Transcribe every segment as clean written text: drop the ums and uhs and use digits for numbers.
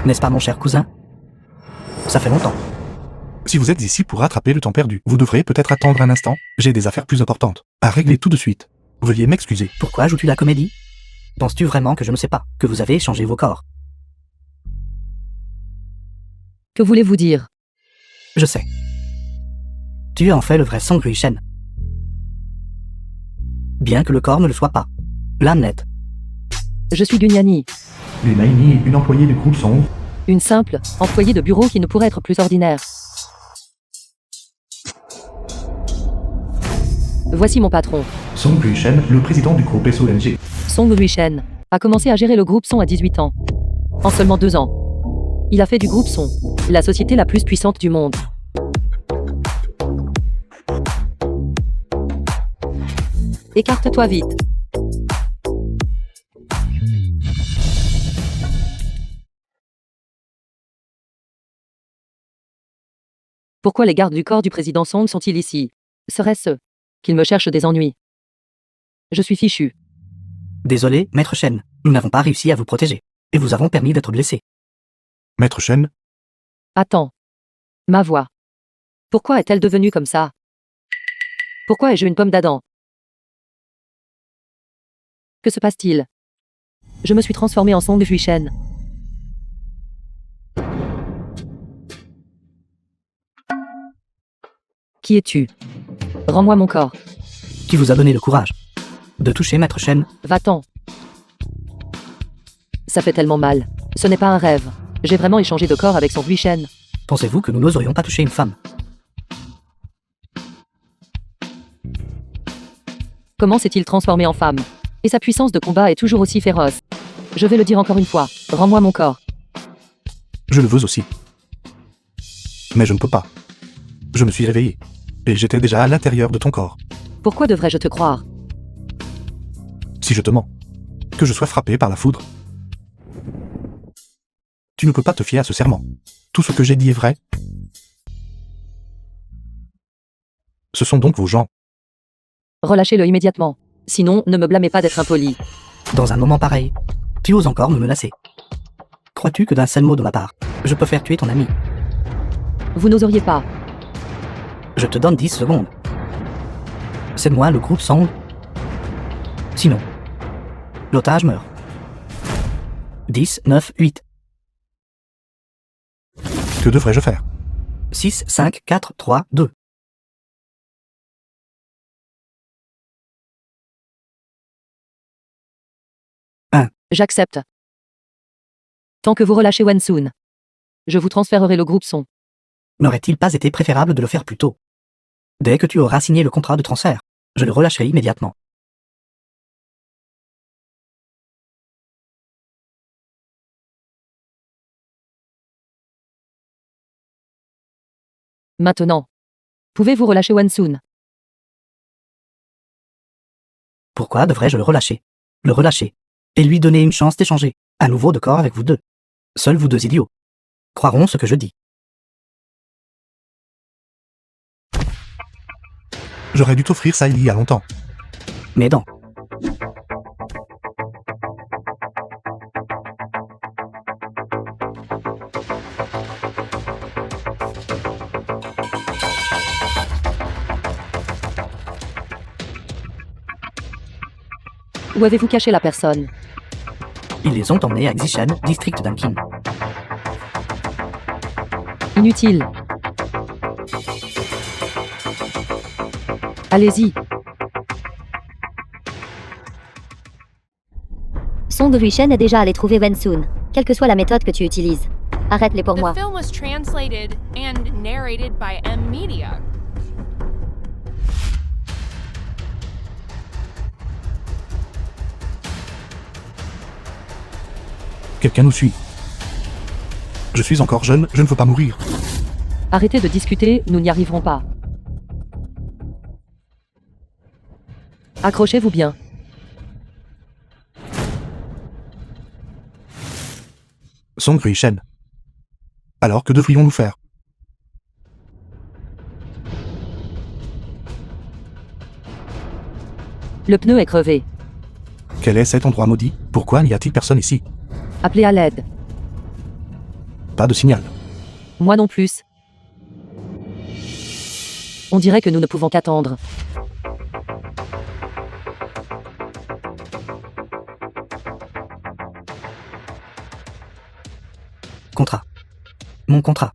N'est-ce pas mon cher cousin? Ça fait longtemps. Si vous êtes ici pour rattraper le temps perdu, vous devrez peut-être attendre un instant. J'ai des affaires plus importantes à régler tout de suite. Veuillez m'excuser. Pourquoi joues-tu la comédie? Penses-tu vraiment que je ne sais pas que vous avez échangé vos corps? Que voulez-vous dire? Je sais. Tu es en fait le vrai Song Rui-Shen. Bien que le corps ne le soit pas. L'âme l'est. Je suis Gunyani, Les Naini, une employée du groupe Song. une simple employée de bureau qui ne pourrait être plus ordinaire. Voici mon patron. Song Rui-Shen, le président du groupe SONG. Song Rui-Shen a commencé à gérer le groupe Son à 18 ans. En seulement 2 ans. Il a fait du groupe Son la société la plus puissante du monde. Écarte-toi vite. Pourquoi les gardes du corps du président Song sont-ils ici? Serait-ce qu'ils me cherchent des ennuis? Je suis fichu. Désolé, Maître Shen. Nous n'avons pas réussi à vous protéger. Et vous avons permis d'être blessé. Maître Shen, Attends. Ma voix. Pourquoi est-elle devenue comme ça? Pourquoi ai-je une pomme d'Adam? Que se passe-t-il? Je me suis transformé en Song Rui-Shen. Qui es-tu? Rends-moi mon corps. Qui vous a donné le courage de toucher Maître Shen? Va-t'en. Ça fait tellement mal. Ce n'est pas un rêve. J'ai vraiment échangé de corps avec Song Rui-Shen. Pensez-vous que nous n'oserions pas toucher une femme? Comment s'est-il transformé en femme? Et sa puissance de combat est toujours aussi féroce. Je vais le dire encore une fois. Rends-moi mon corps. je le veux aussi. Mais je ne peux pas. Je me suis réveillé. Et j'étais déjà à l'intérieur de ton corps. Pourquoi devrais-je te croire? Si je te mens, que je sois frappé par la foudre. Tu ne peux pas te fier à ce serment. Tout ce que j'ai dit est vrai. Ce sont donc vos gens. Relâchez-le immédiatement. Sinon, ne me blâmez pas d'être impoli. Dans un moment pareil, tu oses encore me menacer. Crois-tu que d'un seul mot de ma part, je peux faire tuer ton ami? Vous n'oseriez pas. Je te donne 10 secondes. C'est moi le groupe Song. Sinon, l'otage meurt. 10, 9, 8, Que devrais-je faire? 6, 5, 4, 3, 2. J'accepte. Tant que vous relâchez Wensun, je vous transférerai le groupe Son. N'aurait-il pas été préférable de le faire plus tôt? Dès que tu auras signé le contrat de transfert, je le relâcherai immédiatement. Maintenant. Pouvez-vous relâcher Wensun? Pourquoi devrais-je le relâcher? Le relâcher. Et lui donner une chance d'échanger, à nouveau de corps avec vous deux. Seuls vous deux idiots croiront ce que je dis. J'aurais dû t'offrir ça il y a longtemps. Mes dents. Où avez-vous caché la personne? Ils les ont emmenés à Xishan, district d'Anqing. Inutile. Allez-y. Song Rui-Shen est déjà allé trouver Wensun, quelle que soit la méthode que tu utilises. Arrête-les pour moi. The film was translated and narrated by M Media. Quelqu'un nous suit. Je suis encore jeune, je ne veux pas mourir. Arrêtez de discuter, nous n'y arriverons pas. Accrochez-vous bien. Song Rui-Shen. Alors que devrions-nous faire? Le pneu est crevé. Quel est cet endroit maudit? Pourquoi n'y a-t-il personne ici? Appelez à l'aide. pas de signal. Moi non plus. On dirait que nous ne pouvons qu'attendre. Contrat. Mon contrat.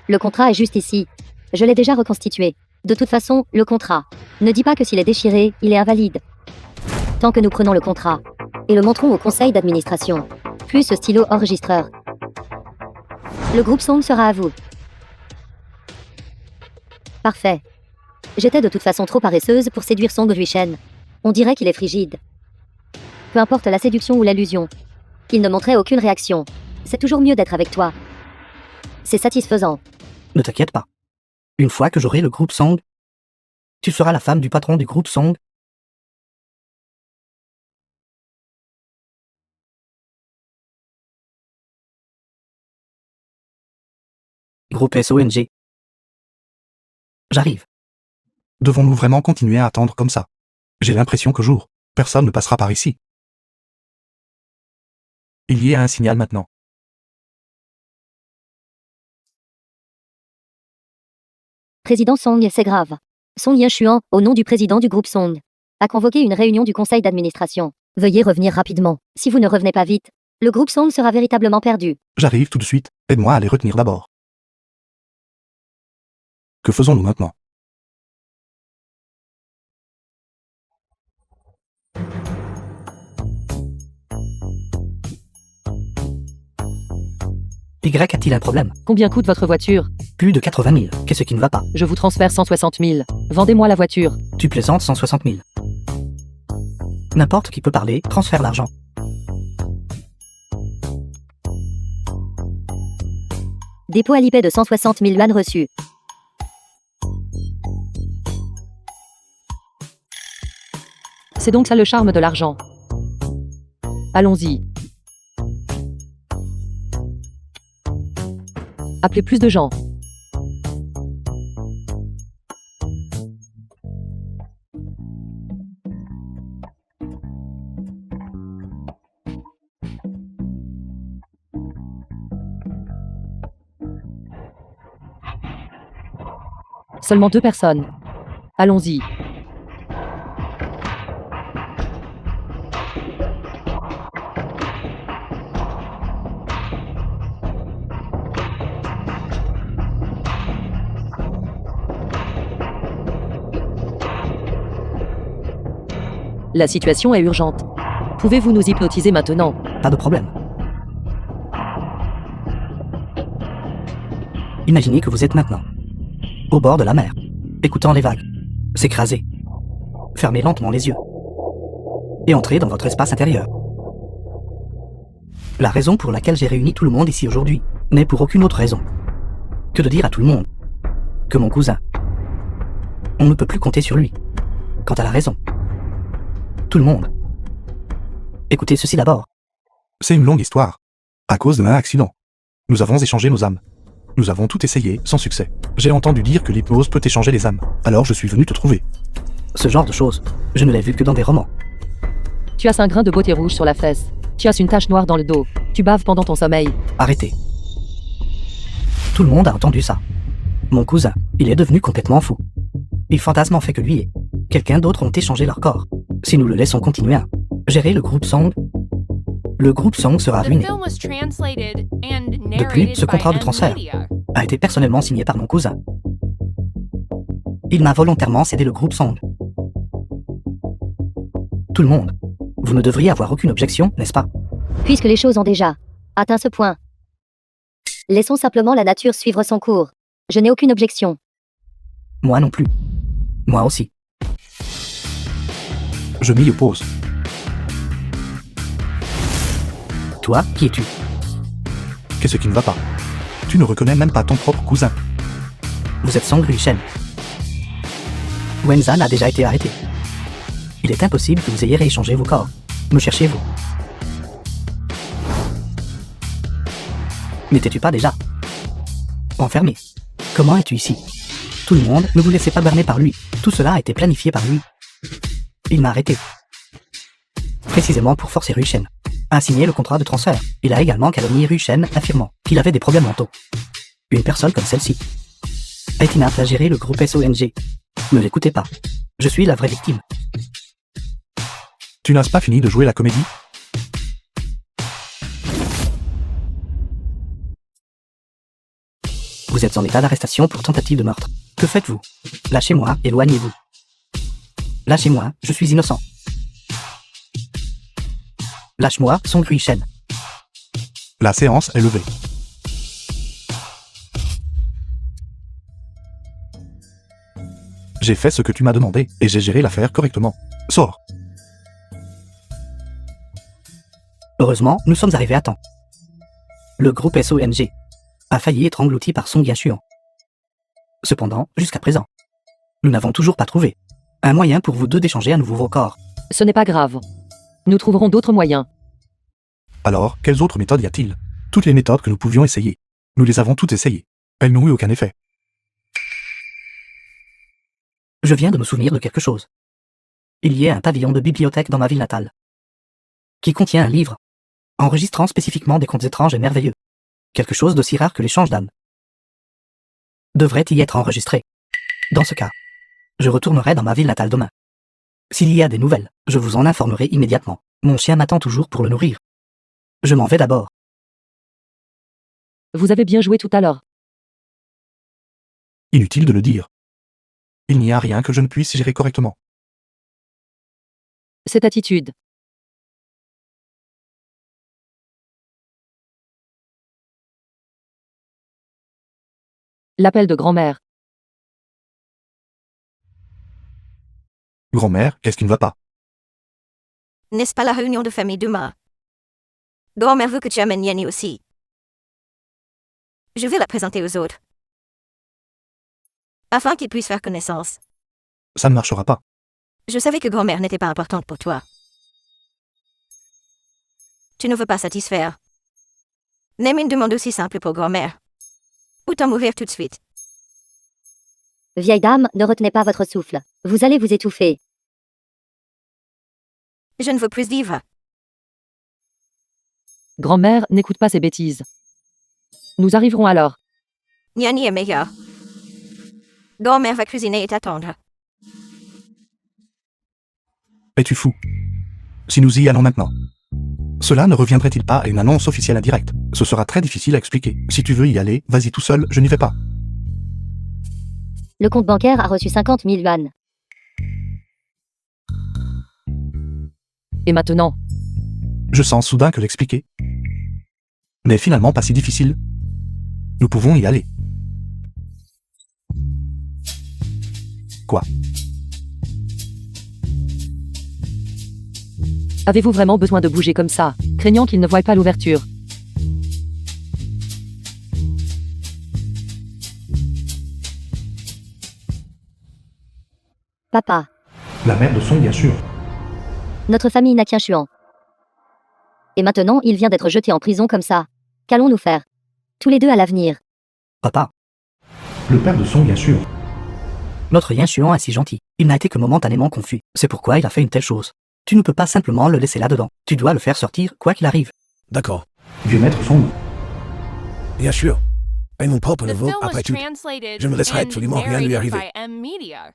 Le contrat est juste ici. Je l'ai déjà reconstitué. De toute façon, le contrat. Ne dis pas que s'il est déchiré, il est invalide. Tant que nous prenons le contrat et le montrons au conseil d'administration, plus ce stylo enregistreur. Le groupe Song sera à vous. Parfait. J'étais de toute façon trop paresseuse pour séduire Song Ruishen. On dirait qu'il est frigide. Peu importe la séduction ou l'allusion. Il ne montrait aucune réaction. C'est toujours mieux d'être avec toi. C'est satisfaisant. Ne t'inquiète pas. Une fois que j'aurai le groupe Song, tu seras la femme du patron du groupe Song. Groupe SONG. J'arrive. Devons-nous vraiment continuer à attendre comme ça? J'ai l'impression que jour, personne ne passera par ici. Il y a un signal maintenant. Président Song, c'est grave. Song Yeshuan, au nom du président du groupe Song, a convoqué une réunion du conseil d'administration. Veuillez revenir rapidement. Si vous ne revenez pas vite, le groupe Song sera véritablement perdu. J'arrive tout de suite, aide-moi à les retenir d'abord. Que faisons-nous maintenant? Y a-t-il un problème? Combien coûte votre voiture? Plus de 80 000. Qu'est-ce qui ne va pas? Je vous transfère 160 000. Vendez-moi la voiture. Tu plaisantes 160 000. N'importe qui peut parler, transfère l'argent. Dépôt Alipay de 160 000 yuan reçus. C'est donc ça le charme de l'argent. Allons-y. Appelez plus de gens. Seulement 2 personnes. Allons-y. La situation est urgente. Pouvez-vous nous hypnotiser maintenant? Pas de problème. Imaginez que vous êtes maintenant au bord de la mer, écoutant les vagues s'écraser. Fermez lentement les yeux et entrez dans votre espace intérieur. La raison pour laquelle j'ai réuni tout le monde ici aujourd'hui n'est pour aucune autre raison que de dire à tout le monde que mon cousin, on ne peut plus compter sur lui. Quant à la raison, tout le monde, écoutez ceci d'abord. C'est une longue histoire. À cause d'un accident, nous avons échangé nos âmes. Nous avons tout essayé, sans succès. J'ai entendu dire que l'hypnose peut échanger les âmes. Alors je suis venu te trouver. Ce genre de choses, je ne l'ai vu que dans des romans. Tu as un grain de beauté rouge sur la fesse. Tu as une tache noire dans le dos. Tu baves pendant ton sommeil. Arrêtez. Tout le monde a entendu ça. Mon cousin, il est devenu complètement fou. Il fantasme en fait que lui et quelqu'un d'autre ont échangé leur corps. Si nous le laissons continuer à gérer le groupe Song sera The ruiné. film was translated and De plus, narrated ce contrat by de transfert M-Media. a été personnellement signé par mon cousin. Il m'a volontairement cédé le groupe Song. Tout le monde, vous ne devriez avoir aucune objection, n'est-ce pas? Puisque les choses ont déjà atteint ce point, laissons simplement la nature suivre son cours. Je n'ai aucune objection. Moi non plus. Moi aussi. Je m'y oppose. Toi, qui es-tu? Qu'est-ce qui ne va pas? Tu ne reconnais même pas ton propre cousin. Vous êtes Song Ruishen. Wenzan a déjà été arrêté. Il est impossible que vous ayez rééchangé vos corps. Me cherchez-vous? N'étais-tu pas déjà enfermé? Comment es-tu ici? Tout le monde, ne vous laissez pas berner par lui. Tout cela a été planifié par lui. Il m'a arrêté. Précisément pour forcer Ruishen a signé le contrat de transfert. Il a également calomnié Ruchen, affirmant qu'il avait des problèmes mentaux. Une personne comme celle-ci est inapte à gérer le groupe SONG. Ne l'écoutez pas. Je suis la vraie victime. Tu n'as pas fini de jouer la comédie? Vous êtes en état d'arrestation pour tentative de meurtre. Que faites-vous? Lâchez-moi, éloignez-vous. Lâchez-moi, je suis innocent. Lâche-moi, Song Ruchen. La séance est levée. J'ai fait ce que tu m'as demandé, et j'ai géré l'affaire correctement. Sors. Heureusement, nous sommes arrivés à temps. Le groupe SONG a failli être englouti par Song Yashuan. Cependant, jusqu'à présent, nous n'avons toujours pas trouvé un moyen pour vous deux d'échanger à nouveau vos corps. Ce n'est pas grave. Nous trouverons d'autres moyens. Alors, quelles autres méthodes y a-t-il? Toutes les méthodes que nous pouvions essayer. Nous les avons toutes essayées. Elles n'ont eu aucun effet. Je viens de me souvenir de quelque chose. Il y a un pavillon de bibliothèque dans ma ville natale, qui contient un livre, enregistrant spécifiquement des contes étranges et merveilleux. Quelque chose d'aussi rare que l'échange d'âmes devrait y être enregistré. Dans ce cas, je retournerai dans ma ville natale demain. S'il y a des nouvelles, je vous en informerai immédiatement. Mon chien m'attend toujours pour le nourrir. Je m'en vais d'abord. Vous avez bien joué tout à l'heure. Inutile de le dire. Il n'y a rien que je ne puisse gérer correctement. Cette attitude. L'appel de grand-mère. Grand-mère, qu'est-ce qui ne va pas? N'est-ce pas la réunion de famille demain? Grand-mère veut que tu amènes Yanni aussi. Je vais la présenter aux autres, afin qu'ils puissent faire connaissance. Ça ne marchera pas. Je savais que grand-mère n'était pas importante pour toi. Tu ne veux pas satisfaire. Même une demande aussi simple pour grand-mère. Autant mourir tout de suite. Vieille dame, ne retenez pas votre souffle. Vous allez vous étouffer. Je ne veux plus vivre. Grand-mère, n'écoute pas ces bêtises. Nous arriverons alors. Yanni est meilleur. Grand-mère va cuisiner et t'attendre. Es-tu fou? Si nous y allons maintenant, cela ne reviendrait-il pas à une annonce officielle indirecte? Ce sera très difficile à expliquer. Si tu veux y aller, vas-y tout seul, je n'y vais pas. Le compte bancaire a reçu 50 000 yuan. Et maintenant? Je sens soudain que l'expliquer n'est finalement pas si difficile. Nous pouvons y aller. Quoi? Avez-vous vraiment besoin de bouger comme ça, craignant qu'il ne voie pas l'ouverture? Papa, La mère de Song, bien sûr. notre famille n'a qu'un Chuan. Et maintenant, il vient d'être jeté en prison comme ça. Qu'allons-nous faire? Tous les deux à l'avenir. Papa, Le père de Song, bien sûr. notre Yashuan est si gentil. Il n'a été que momentanément confus. C'est pourquoi il a fait une telle chose. Tu ne peux pas simplement le laisser là-dedans. Tu dois le faire sortir, quoi qu'il arrive. D'accord. Vieux maître Song. Bien sûr. Et mon propre The neveu, film was après tout. translated je ne laisserai and absolument rien lui narrated arriver. by M Media.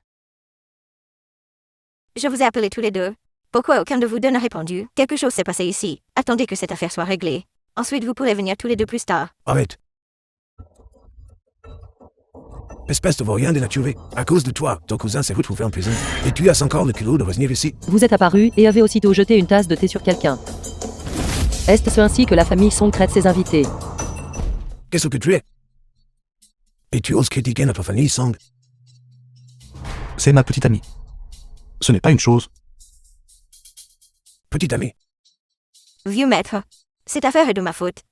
Je vous ai appelés tous les deux. Pourquoi aucun de vous deux n'a répondu? Quelque chose s'est passé ici. Attendez que cette affaire soit réglée. Ensuite, vous pourrez venir tous les deux plus tard. Arrête. Espèce de vaurien dénaturé. À cause de toi, ton cousin s'est retrouvé en prison. Et tu as encore le culot de revenir ici. Vous êtes apparu et avez aussitôt jeté une tasse de thé sur quelqu'un. Est-ce ainsi que la famille Song traite ses invités? Qu'est-ce que tu es? Et tu oses critiquer notre famille, Song? C'est ma petite amie. Ce n'est pas une chose. Petit ami. Vieux maître, cette affaire est de ma faute.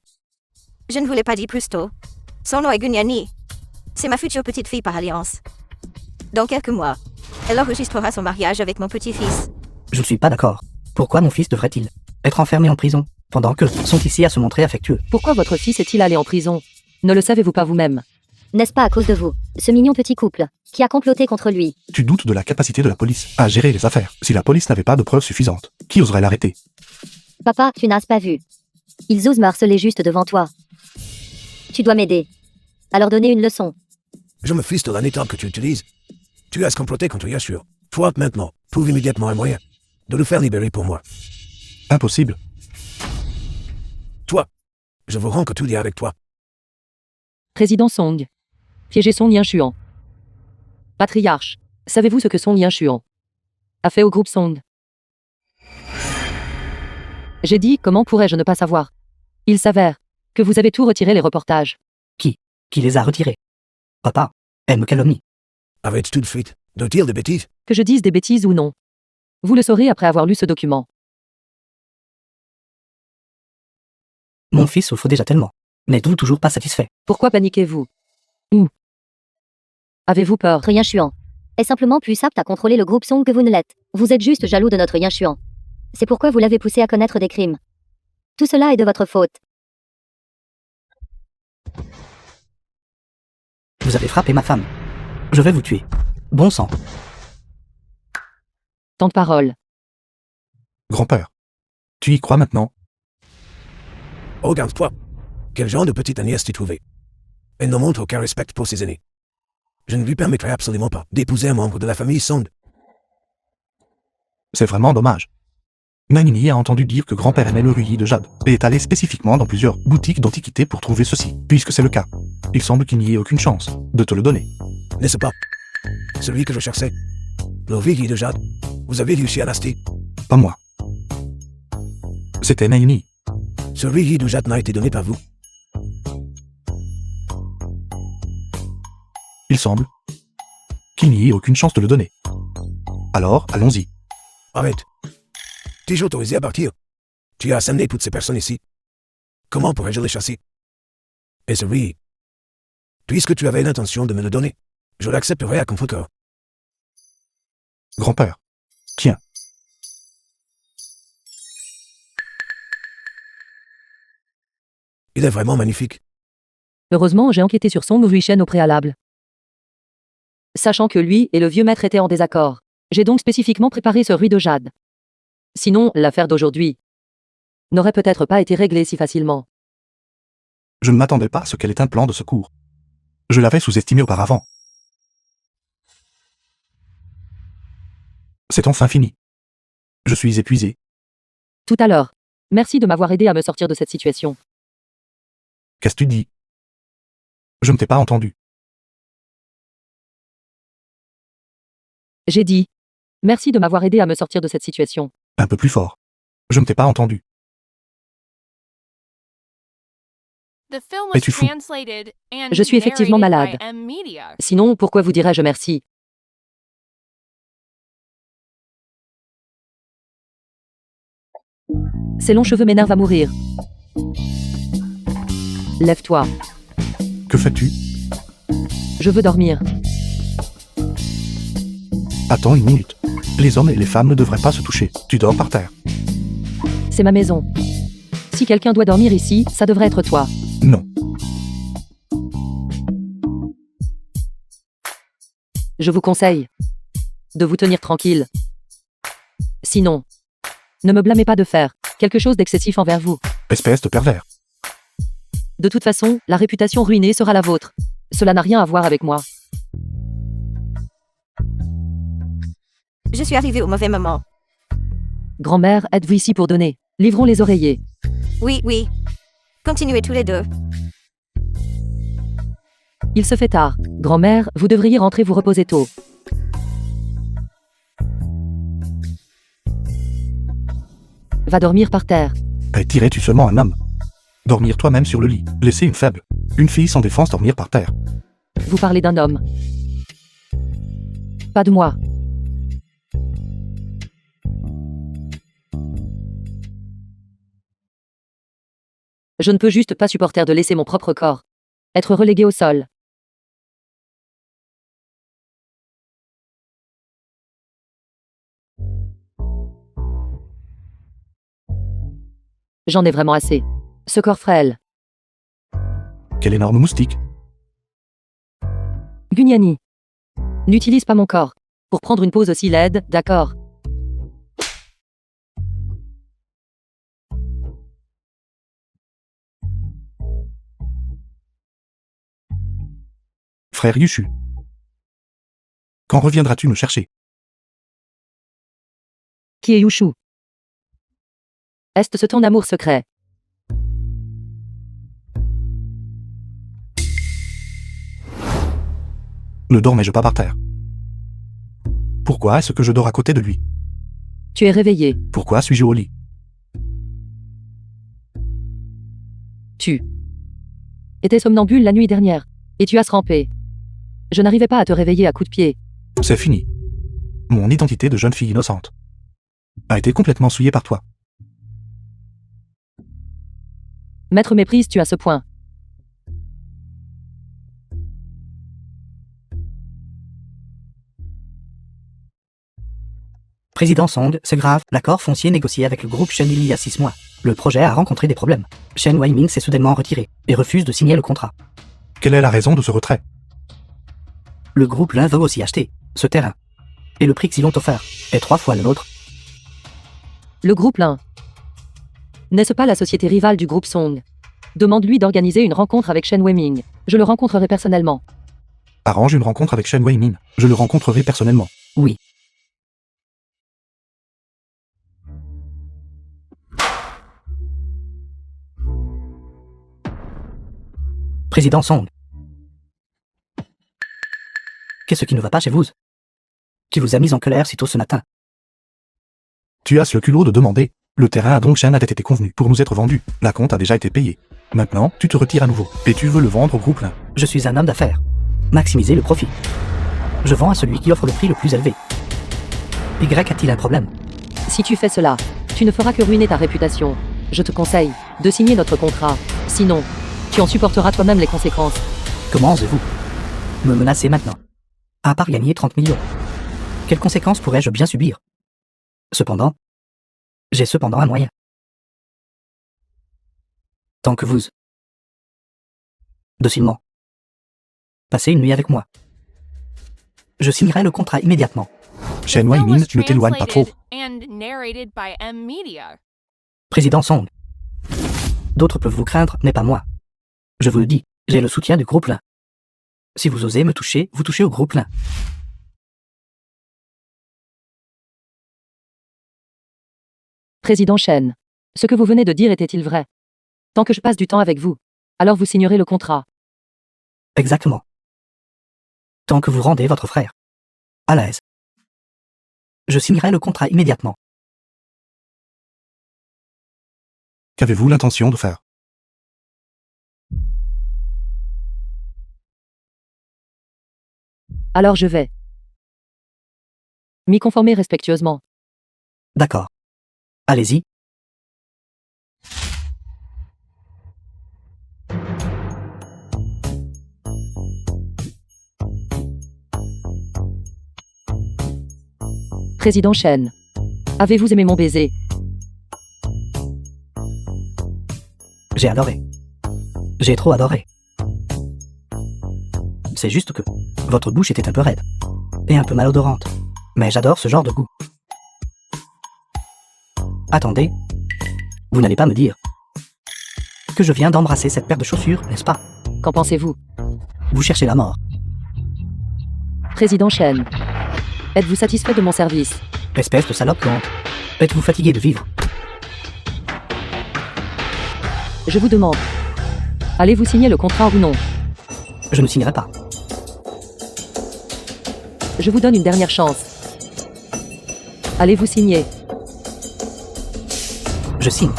Je ne vous l'ai pas dit plus tôt. Son nom est Gunyani. C'est ma future petite fille par alliance. Dans quelques mois, elle enregistrera son mariage avec mon petit-fils. Je ne suis pas d'accord. Pourquoi mon fils devrait-il être enfermé en prison, pendant que sont ici à se montrer affectueux? Pourquoi votre fils est-il allé en prison? Ne le savez-vous pas vous-même? N'est-ce pas à cause de vous, ce mignon petit couple, qui a comploté contre lui? Tu doutes de la capacité de la police à gérer les affaires. Si la police n'avait pas de preuves suffisantes, qui oserait l'arrêter? Papa, tu n'as pas vu. Ils osent me harceler juste devant toi. Tu dois m'aider. À leur donner une leçon. Je me fiche de la méthode que tu utilises. Tu as comploté contre Yashur. Toi, maintenant, trouve immédiatement un moyen de le faire libérer pour moi. Impossible. Toi, je vous rends que tout est avec toi. Président Song. Piégez Song Lianshuan. Patriarche. Savez-vous ce que Song Lianshuan a fait au groupe Song? J'ai dit, comment pourrais-je ne pas savoir? Il s'avère que vous avez tout retiré les reportages. Qui les a retirés? Papa, elle me calomnie. Arrête tout de suite de dire des bêtises. Que je dise des bêtises ou non. Vous le saurez après avoir lu ce document. Mon fils souffre déjà tellement. N'êtes-vous toujours pas satisfait? Pourquoi paniquez-vous? Ou avez-vous peur? Notre Yanshuan est simplement plus apte à contrôler le groupe Song que vous ne l'êtes. Vous êtes juste jaloux de notre Yanshuan. C'est pourquoi vous l'avez poussé à commettre des crimes. Tout cela est de votre faute. Vous avez frappé ma femme. Je vais vous tuer. Bon sang. Tant de paroles. Grand-père. Tu y crois maintenant? Regarde-toi. Quel genre de petite nièce t'es trouvé? Elle ne montre aucun respect pour ses aînés. Je ne lui permettrai absolument pas d'épouser un membre de la famille Sond. C'est vraiment dommage. Nanini a entendu dire que grand-père aimait le ruyis de jade et est allé spécifiquement dans plusieurs boutiques d'antiquités pour trouver ceci. Puisque c'est le cas, il semble qu'il n'y ait aucune chance de te le donner. N'est-ce pas? Celui que je cherchais. Le ruyis de jade. Vous avez réussi à l'acheter. Pas moi. C'était Nanini. Ce ruyis de jade n'a été donné par vous. Il semble qu'il n'y ait aucune chance de le donner. Alors, allons-y. Arrête. T'es autorisé à partir. Tu as amené toutes ces personnes ici. Comment pourrais-je les chasser? Et ce ruyis, puisque tu avais l'intention de me le donner, je l'accepterai à contre-cœur. Grand-père. Tiens. Il est vraiment magnifique. Heureusement, j'ai enquêté sur Song Ruishen au préalable. Sachant que lui et le vieux maître étaient en désaccord. J'ai donc spécifiquement préparé ce ruis de jade. Sinon, l'affaire d'aujourd'hui n'aurait peut-être pas été réglée si facilement. Je ne m'attendais pas à ce qu'elle ait un plan de secours. Je l'avais sous-estimé auparavant. C'est enfin fini. Je suis épuisé. Tout à l'heure. Merci de m'avoir aidé à me sortir de cette situation. Qu'est-ce que tu dis? Je ne t'ai pas entendu. J'ai dit. Merci de m'avoir aidé à me sortir de cette situation. Un peu plus fort. Je ne t'ai pas entendu. The film was Es-tu fou? translated and Je suis effectivement narrated malade. by M-Media. Sinon, pourquoi vous dirais-je merci? Ces longs cheveux m'énervent à mourir. Lève-toi. Que fais-tu? Je veux dormir. Attends une minute. Les hommes et les femmes ne devraient pas se toucher. Tu dors par terre. C'est ma maison. Si quelqu'un doit dormir ici, ça devrait être toi. Non. Je vous conseille de vous tenir tranquille. Sinon, ne me blâmez pas de faire quelque chose d'excessif envers vous. Espèce de pervers. De toute façon, la réputation ruinée sera la vôtre. Cela n'a rien à voir avec moi. Je suis arrivée au mauvais moment. Grand-mère, êtes-vous ici pour donner? Livrons les oreillers. Oui, oui. Continuez tous les deux. Il se fait tard. Grand-mère, vous devriez rentrer vous reposer tôt. Va dormir par terre. Tirais-tu seulement un homme? Dormir toi-même sur le lit. Laisser une faible. Une fille sans défense dormir par terre. Vous parlez d'un homme. Pas de moi. Je ne peux juste pas supporter de laisser mon propre corps être relégué au sol. J'en ai vraiment assez. Ce corps frêle. Quel énorme moustique. Gugnani. N'utilise pas mon corps pour prendre une pause aussi laide, d'accord? frère Yushu. Quand reviendras-tu me chercher? Qui est Yushu? Est-ce ton amour secret? Ne dormais-je pas par terre? Pourquoi est-ce que je dors à côté de lui? Tu es réveillé. Pourquoi suis-je au lit? Tu étais somnambule la nuit dernière. Et tu as rampé. Je n'arrivais pas à te réveiller à coups de pied. C'est fini. Mon identité de jeune fille innocente a été complètement souillée par toi. Maître méprise, tu à ce point. Président Song, c'est grave, l'accord foncier négocié avec le groupe Shen il y a 6 mois. Le projet a rencontré des problèmes. Shen Weiming s'est soudainement retiré et refuse de signer le contrat. Quelle est la raison de ce retrait? Le groupe Lin veut aussi acheter ce terrain. Et le prix qu'ils l'ont offert est 3 fois le nôtre. Le groupe Lin. N'est-ce pas la société rivale du groupe Song? Demande-lui d'organiser une rencontre avec Shen Weiming. Je le rencontrerai personnellement. Arrange une rencontre avec Shen Weimin. Je le rencontrerai personnellement. Oui. Président Song. Qu'est-ce qui ne va pas chez vous? Qui vous a mis en colère si tôt ce matin? Tu as le culot de demander. Le terrain à Dongshan a été convenu pour nous être vendu. La compte a déjà été payée. Maintenant, tu te retires à nouveau. Et tu veux le vendre au groupe Lin. Je suis un homme d'affaires. Maximiser le profit. Je vends à celui qui offre le prix le plus élevé. Y a-t-il un problème? Si tu fais cela, tu ne feras que ruiner ta réputation. Je te conseille de signer notre contrat. Sinon, tu en supporteras toi-même les conséquences. Comment osez-vous me menacer maintenant? À part gagner 30 millions. Quelles conséquences pourrais-je bien subir? Cependant, j'ai un moyen. Tant que vous... Docilement. Passez une nuit avec moi. Je signerai le contrat immédiatement. Shen Weimin, ne t'éloigne pas trop. And narrated by M Media. Président Song. D'autres peuvent vous craindre, mais pas moi. Je vous le dis, j'ai le soutien du groupe Lin. Si vous osez me toucher, vous touchez au groupe Lin. Président Shen. Ce que vous venez de dire était-il vrai? Tant que je passe du temps avec vous, alors vous signerez le contrat. Exactement. Tant que vous rendez votre frère à l'aise. Je signerai le contrat immédiatement. Qu'avez-vous l'intention de faire? Alors je vais m'y conformer respectueusement. D'accord. Allez-y. Président Shen. Avez-vous aimé mon baiser? J'ai adoré. J'ai trop adoré. C'est juste que votre bouche était un peu raide et un peu malodorante. Mais j'adore ce genre de goût. Attendez. Vous n'allez pas me dire que je viens d'embrasser cette paire de chaussures, n'est-ce pas? Qu'en pensez-vous? Vous cherchez la mort. Président Shen. Êtes-vous satisfait de mon service? Espèce de salope honte. Êtes-vous fatigué de vivre? Je vous demande. Allez-vous signer le contrat ou non? Je ne signerai pas. Je vous donne une dernière chance. Allez-vous signer? Je signe.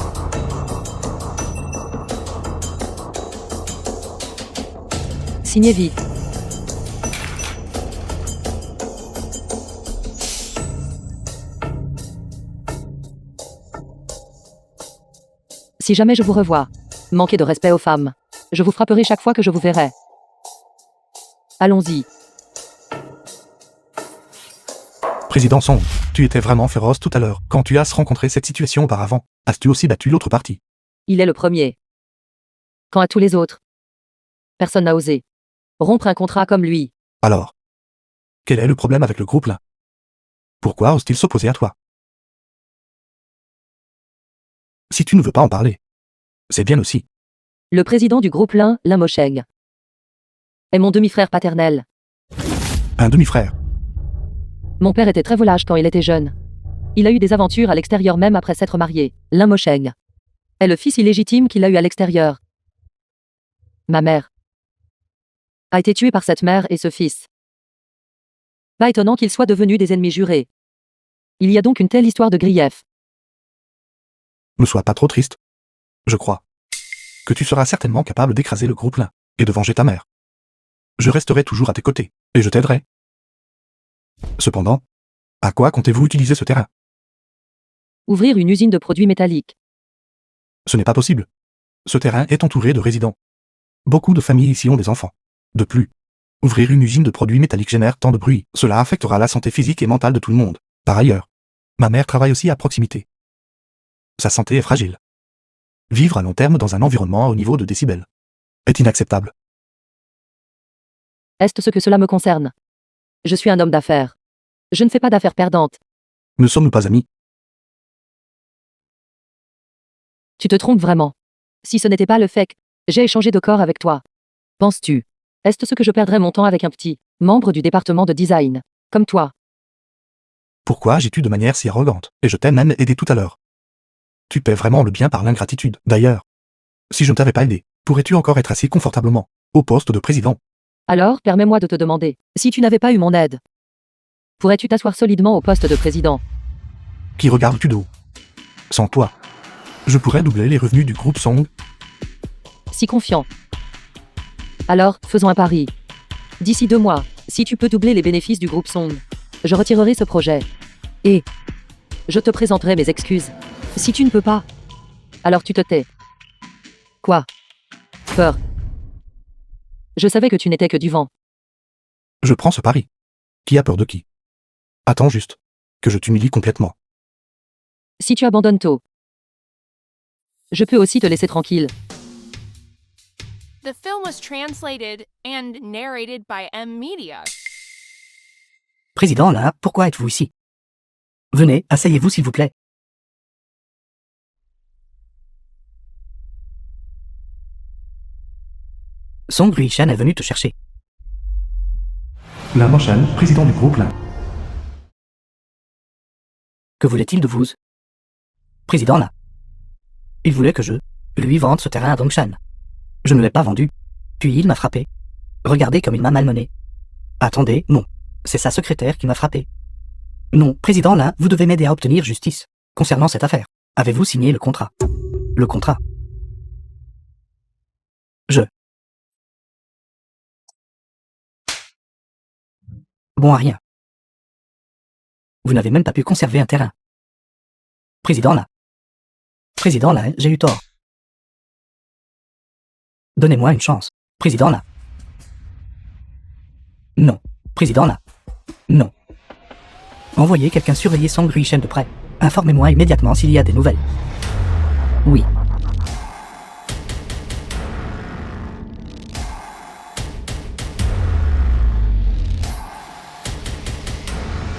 Signez vite. Si jamais je vous revois, manquez de respect aux femmes. Je vous frapperai chaque fois que je vous verrai. Allons-y. Président Song, tu étais vraiment féroce tout à l'heure. Quand tu as rencontré cette situation auparavant, as-tu aussi battu l'autre partie? Il est le premier. Quant à tous les autres, personne n'a osé rompre un contrat comme lui. Alors, quel est le problème avec le groupe là? Pourquoi ose-t-il s'opposer à toi? Si tu ne veux pas en parler, c'est bien aussi. Le président du groupe Lin, Lin Mosheng. est mon demi-frère paternel. Un demi-frère. Mon père était très volage quand il était jeune. Il a eu des aventures à l'extérieur même après s'être marié. Lin Mosheng est le fils illégitime qu'il a eu à l'extérieur. Ma mère a été tuée par cette mère et ce fils. Pas étonnant qu'ils soient devenus des ennemis jurés. Il y a donc une telle histoire de grief. Ne sois pas trop triste. Je crois que tu seras certainement capable d'écraser le groupe Lin et de venger ta mère. Je resterai toujours à tes côtés, et je t'aiderai. Cependant, à quoi comptez-vous utiliser ce terrain? Ouvrir une usine de produits métalliques. Ce n'est pas possible. Ce terrain est entouré de résidents. Beaucoup de familles ici ont des enfants. De plus, ouvrir une usine de produits métalliques génère tant de bruit, cela affectera la santé physique et mentale de tout le monde. Par ailleurs, ma mère travaille aussi à proximité. Sa santé est fragile. Vivre à long terme dans un environnement à haut niveau de décibels est inacceptable. Est-ce ce que cela me concerne? Je suis un homme d'affaires. Je ne fais pas d'affaires perdantes. Ne sommes-nous pas amis? Tu te trompes vraiment. Si ce n'était pas le fait que j'ai échangé de corps avec toi, penses-tu, est-ce ce que je perdrais mon temps avec un petit membre du département de design, comme toi? Pourquoi agis-tu de manière si arrogante? Et je t'ai même aidé tout à l'heure. Tu paies vraiment le bien par l'ingratitude. D'ailleurs, si je ne t'avais pas aidé, pourrais-tu encore être assis confortablement au poste de président? Alors, permets-moi de te demander, si tu n'avais pas eu mon aide, pourrais-tu t'asseoir solidement au poste de président? Qui regardes-tu de haut? Sans toi, je pourrais doubler les revenus du groupe Song. Si confiant. Alors, faisons un pari. D'ici 2 mois, si tu peux doubler les bénéfices du groupe Song, je retirerai ce projet. Et je te présenterai mes excuses. Si tu ne peux pas, alors tu te tais. Quoi? Peur. Je savais que tu n'étais que du vent. Je prends ce pari. Qui a peur de qui? Attends juste que je t'humilie complètement. Si tu abandonnes tôt, je peux aussi te laisser tranquille. The film was translated and narrated by M Media. Président Lin, pourquoi êtes-vous ici? Venez, asseyez-vous s'il vous plaît. Song Ruishan est venu te chercher. Lin Mosheng, président du groupe Lin. Que voulait-il de vous? Président Lin. Il voulait que je lui vende ce terrain à Dongshan. Je ne l'ai pas vendu. Puis il m'a frappé. Regardez comme il m'a malmené. Attendez, non. C'est sa secrétaire qui m'a frappé. Non, président Lin, vous devez m'aider à obtenir justice. Concernant cette affaire, avez-vous signé le contrat? Le contrat? Bon à rien. Vous n'avez même pas pu conserver un terrain. Président Lin. Président Lin, j'ai eu tort. Donnez-moi une chance. Président Lin. Non. Président Lin. Non. Envoyez quelqu'un surveiller Song Ruishan de près. Informez-moi immédiatement s'il y a des nouvelles. Oui.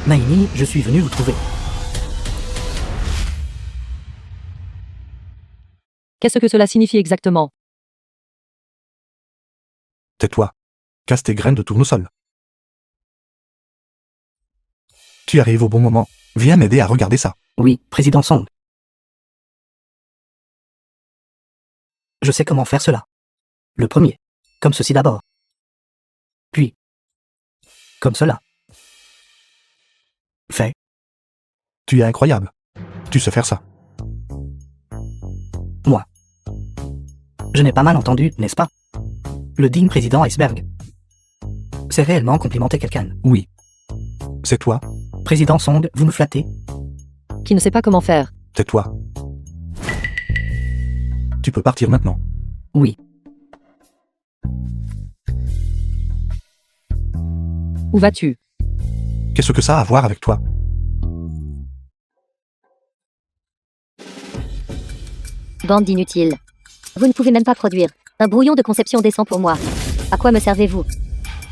Naini, je suis venu vous trouver. Qu'est-ce que cela signifie exactement? Tais-toi. Casse tes graines de tournesol. Tu arrives au bon moment. Viens m'aider à regarder ça. Oui, président Song. Je sais comment faire cela. Le premier. Comme ceci d'abord. Puis. Comme cela. Fait. Tu es incroyable. Tu sais faire ça. Moi. Je n'ai pas mal entendu, n'est-ce pas? Le digne président Iceberg. C'est réellement complimenter quelqu'un. Oui. C'est toi. Président Song, vous me flattez? Qui ne sait pas comment faire? Tais-toi. Tu peux partir maintenant. Oui. Où vas-tu? Qu'est-ce que ça a à voir avec toi? Bande d'inutiles. Vous ne pouvez même pas produire un brouillon de conception décent pour moi. À quoi me servez-vous?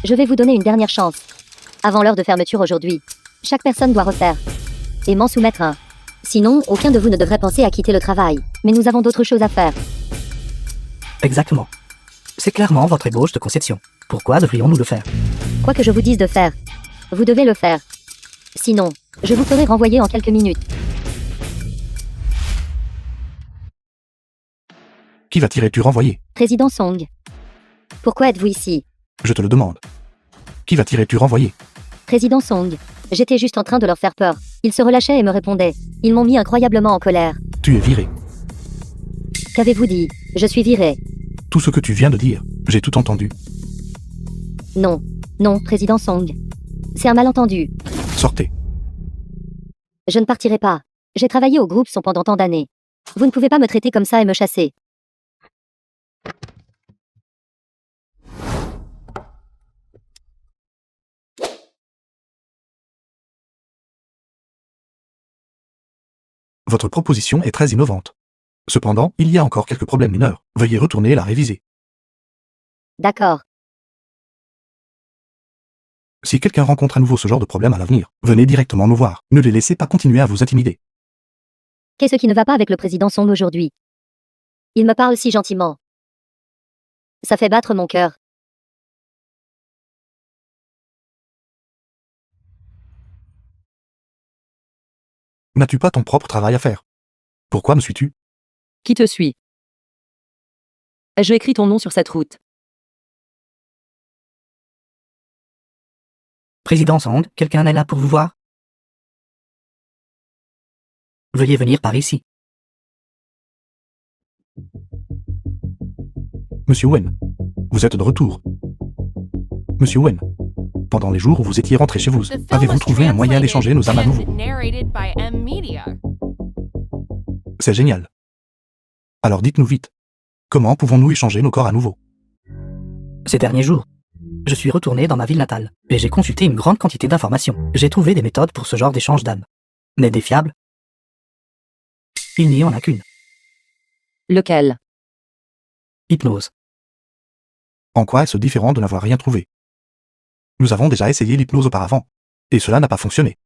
Je vais vous donner une dernière chance. Avant l'heure de fermeture aujourd'hui, chaque personne doit refaire et m'en soumettre un. Sinon, aucun de vous ne devrait penser à quitter le travail. Mais nous avons d'autres choses à faire. Exactement. C'est clairement votre ébauche de conception. Pourquoi devrions-nous le faire? Quoi que je vous dise de faire, vous devez le faire. Sinon, je vous ferai renvoyer en quelques minutes. Qui vas-tu renvoyer? Président Song. Pourquoi êtes-vous ici? Je te le demande. Qui vas-tu renvoyer? Président Song. J'étais juste en train de leur faire peur. Ils se relâchaient et me répondaient. Ils m'ont mis incroyablement en colère. Tu es viré. Qu'avez-vous dit? Je suis viré. Tout ce que tu viens de dire, j'ai tout entendu. Non. Non, Président Song. C'est un malentendu. Sortez. Je ne partirai pas. J'ai travaillé au groupe Son pendant tant d'années. Vous ne pouvez pas me traiter comme ça et me chasser. Votre proposition est très innovante. Cependant, il y a encore quelques problèmes mineurs. Veuillez retourner et la réviser. D'accord. Si quelqu'un rencontre à nouveau ce genre de problème à l'avenir, venez directement nous voir. Ne les laissez pas continuer à vous intimider. Qu'est-ce qui ne va pas avec le président Song aujourd'hui? Il me parle si gentiment. Ça fait battre mon cœur. N'as-tu pas ton propre travail à faire? Pourquoi me suis-tu? Qui te suit? Ai-je écrit ton nom sur cette route? Président Song, quelqu'un est là pour vous voir? Veuillez venir par ici. Monsieur Wen, vous êtes de retour. Monsieur Wen, pendant les jours où vous étiez rentré chez vous, The film avez-vous was trouvé un moyen d'échanger nos âmes à nouveau? translated and narrated by M Media. C'est génial. Alors dites-nous vite. Comment pouvons-nous échanger nos corps à nouveau? Ces derniers jours, je suis retourné dans ma ville natale, et j'ai consulté une grande quantité d'informations. J'ai trouvé des méthodes pour ce genre d'échange d'âmes. Mais des fiables? Il n'y en a qu'une. Lequel? Hypnose. En quoi est-ce différent de n'avoir rien trouvé? Nous avons déjà essayé l'hypnose auparavant, et cela n'a pas fonctionné.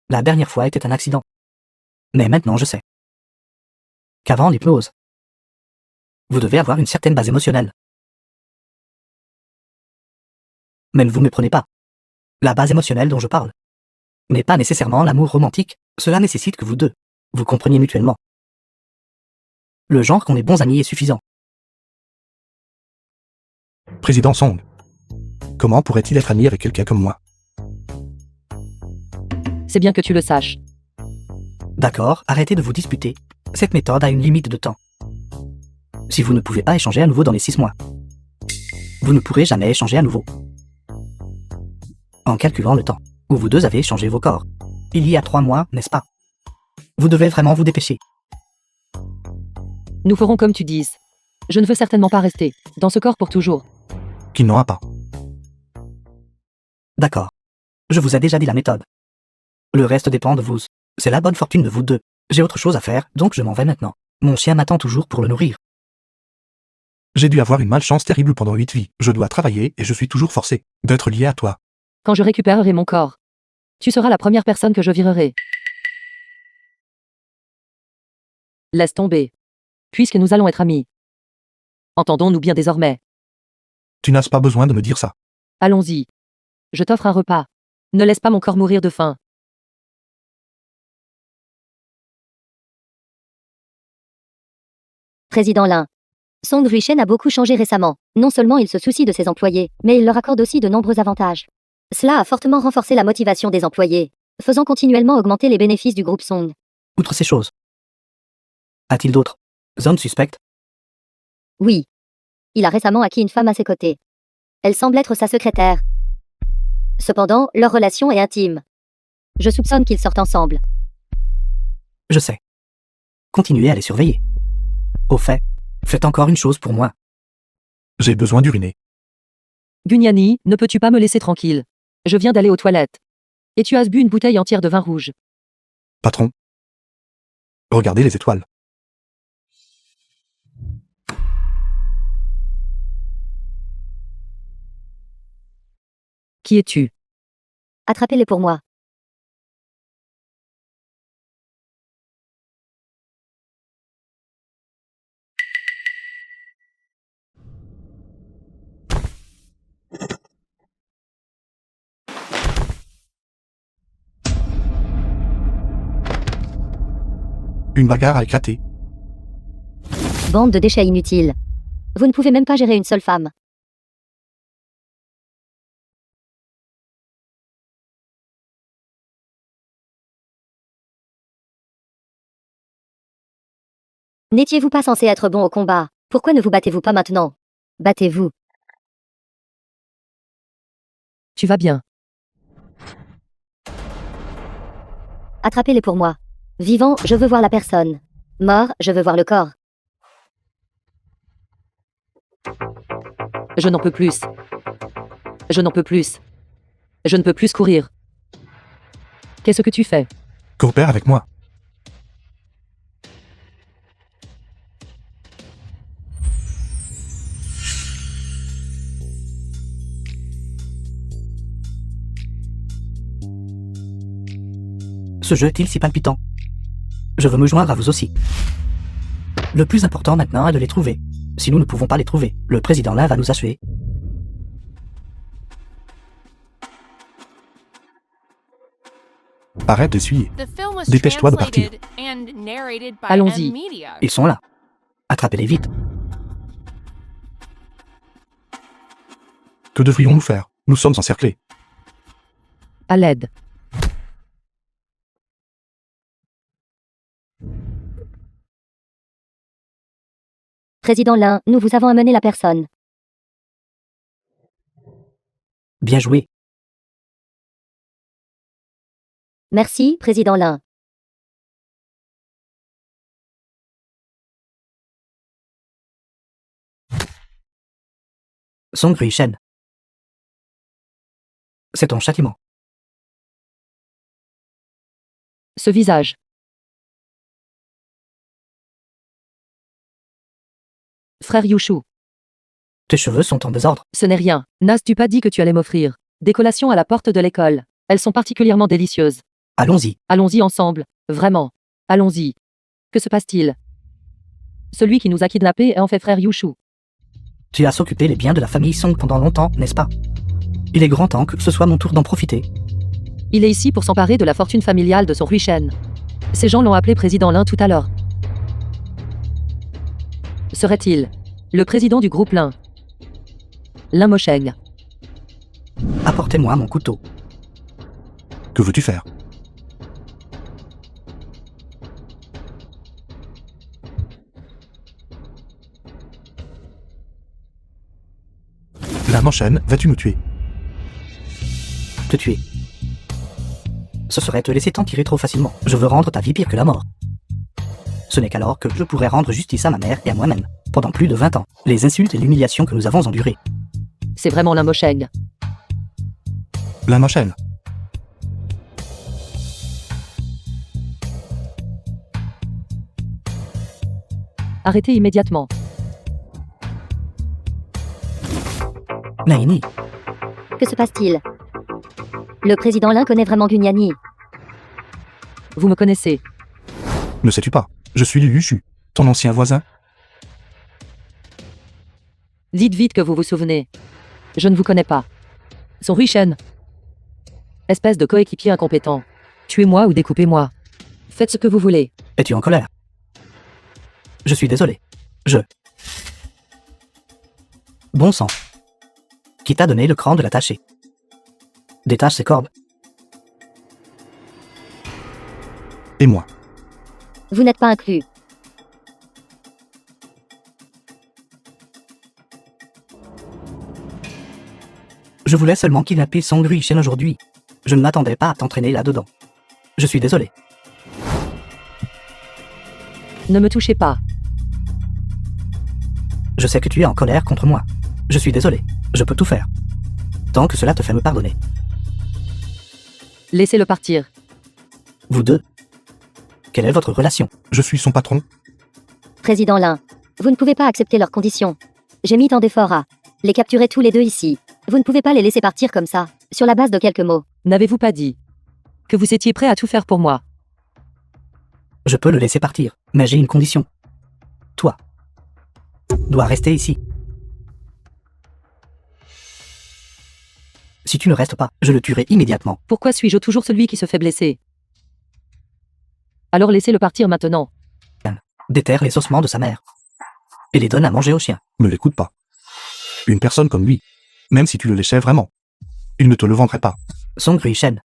La dernière fois était un accident. Mais maintenant je sais qu'avant l'hypnose, vous devez avoir une certaine base émotionnelle. Mais ne vous méprenez pas. La base émotionnelle dont je parle n'est pas nécessairement l'amour romantique, cela nécessite que vous deux vous compreniez mutuellement. Le genre qu'on est bons amis est suffisant. Président Song, comment pourrait-il être ami avec quelqu'un comme moi? C'est bien que tu le saches. D'accord, arrêtez de vous disputer. Cette méthode a une limite de temps. Si vous ne pouvez pas échanger à nouveau dans les 6 mois, vous ne pourrez jamais échanger à nouveau. En calculant le temps où vous deux avez échangé vos corps, il y a 3 mois, n'est-ce pas? Vous devez vraiment vous dépêcher. Nous ferons comme tu dises. Je ne veux certainement pas rester dans ce corps pour toujours. Qu'il n'en a pas. D'accord. Je vous ai déjà dit la méthode. Le reste dépend de vous. C'est la bonne fortune de vous deux. J'ai autre chose à faire, donc je m'en vais maintenant. Mon chien m'attend toujours pour le nourrir. J'ai dû avoir une malchance terrible pendant 8 vies. Je dois travailler et je suis toujours forcé d'être lié à toi. Quand je récupérerai mon corps, tu seras la première personne que je virerai. Laisse tomber. Puisque nous allons être amis. Entendons-nous bien désormais. Tu n'as pas besoin de me dire ça. Allons-y. Je t'offre un repas. Ne laisse pas mon corps mourir de faim. Président Lin. Song Ruishen a beaucoup changé récemment. Non seulement il se soucie de ses employés, mais il leur accorde aussi de nombreux avantages. Cela a fortement renforcé la motivation des employés, faisant continuellement augmenter les bénéfices du groupe Song. Outre ces choses, a-t-il d'autres zones suspectes? Oui. Il a récemment acquis une femme à ses côtés. Elle semble être sa secrétaire. Cependant, leur relation est intime. Je soupçonne qu'ils sortent ensemble. Je sais. Continuez à les surveiller. Au fait, faites encore une chose pour moi. J'ai besoin d'uriner. Gunyani, ne peux-tu pas me laisser tranquille? Je viens d'aller aux toilettes. Et tu as bu une bouteille entière de vin rouge. Patron. Regardez les étoiles. Qui es-tu? Attrapez-les pour moi. Une bagarre a éclaté. Bande de déchets inutiles. Vous ne pouvez même pas gérer une seule femme. N'étiez-vous pas censé être bon au combat? Pourquoi ne vous battez-vous pas maintenant? Battez-vous. Tu vas bien. Attrapez-les pour moi. Vivant, je veux voir la personne. Mort, je veux voir le corps. Je n'en peux plus. Je n'en peux plus. Je ne peux plus courir. Qu'est-ce que tu fais? Coopère avec moi. Ce jeu est-il si palpitant? Je veux me joindre à vous aussi. Le plus important maintenant est de les trouver. Si nous ne pouvons pas les trouver, le président là va nous assurer. Arrête d'essuyer. The film was Dépêche-toi de partir. translated and narrated by Allons-y. M-Media. Ils sont là. Attrapez-les vite. Que devrions-nous faire? Nous sommes encerclés. À l'aide. Président Lin, nous vous avons amené la personne. Bien joué. Merci, Président Lin. Song Rui-shen. C'est ton châtiment. Ce visage. Frère Yushu. Tes cheveux sont en désordre. Ce n'est rien. N'as-tu pas dit que tu allais m'offrir des collations à la porte de l'école? Elles sont particulièrement délicieuses. Allons-y. Allons-y ensemble. Vraiment. Allons-y. Que se passe-t-il? Celui qui nous a kidnappés est en fait frère Yushu. Tu as s'occuper les biens de la famille Song pendant longtemps, n'est-ce pas? Il est grand temps que ce soit mon tour d'en profiter. Il est ici pour s'emparer de la fortune familiale de son Rui-shen. Ces gens l'ont appelé président Lin tout à l'heure. Serait-il le président du groupe Lin? Lin Mosheng. Apportez-moi mon couteau. Que veux-tu faire? La manchaine, vas-tu nous tuer? Te tuer. Ce serait te laisser t'en tirer trop facilement. Je veux rendre ta vie pire que la mort. Ce n'est qu'alors que je pourrais rendre justice à ma mère et à moi-même. Pendant plus de 20 ans, les insultes et l'humiliation que nous avons endurées. C'est vraiment Lin Mosheng. La manchaine. Arrêtez immédiatement. Naini, Que se passe-t-il? Le président Lin connaît vraiment Gunyani. Vous me connaissez. Ne sais-tu pas? Je suis Liu Yushu, ton ancien voisin. Dites vite que vous vous souvenez. Je ne vous connais pas. Son Rui-shen. Espèce de coéquipier incompétent. Tuez-moi ou découpez-moi. Faites ce que vous voulez. es-tu en colère? Je suis désolé. Bon sang. Qui t'a donné le cran de l'attacher? Détache ses cordes. Et moi. Vous n'êtes pas inclus. Je voulais seulement kidnapper Song Rui-shen aujourd'hui. Je ne m'attendais pas à t'entraîner là-dedans. Je suis désolé. Ne me touchez pas. Je sais que tu es en colère contre moi. Je suis désolé. Je peux tout faire. Tant que cela te fait me pardonner. Laissez-le partir. Vous deux. Quelle est votre relation? Je suis son patron. Président Lin, vous ne pouvez pas accepter leurs conditions. J'ai mis tant d'efforts à les capturer tous les deux ici. Vous ne pouvez pas les laisser partir comme ça, sur la base de quelques mots. N'avez-vous pas dit que vous étiez prêt à tout faire pour moi? Je peux le laisser partir, mais j'ai une condition. Toi. Dois rester ici. Si tu ne restes pas, je le tuerai immédiatement. Pourquoi suis-je toujours celui qui se fait blesser? Alors laissez-le partir maintenant. déterre les ossements de sa mère et les donne à manger aux chiens. Ne l'écoute pas. Une personne comme lui, même si tu le léchais vraiment, il ne te le vendrait pas. Song Rui-shen.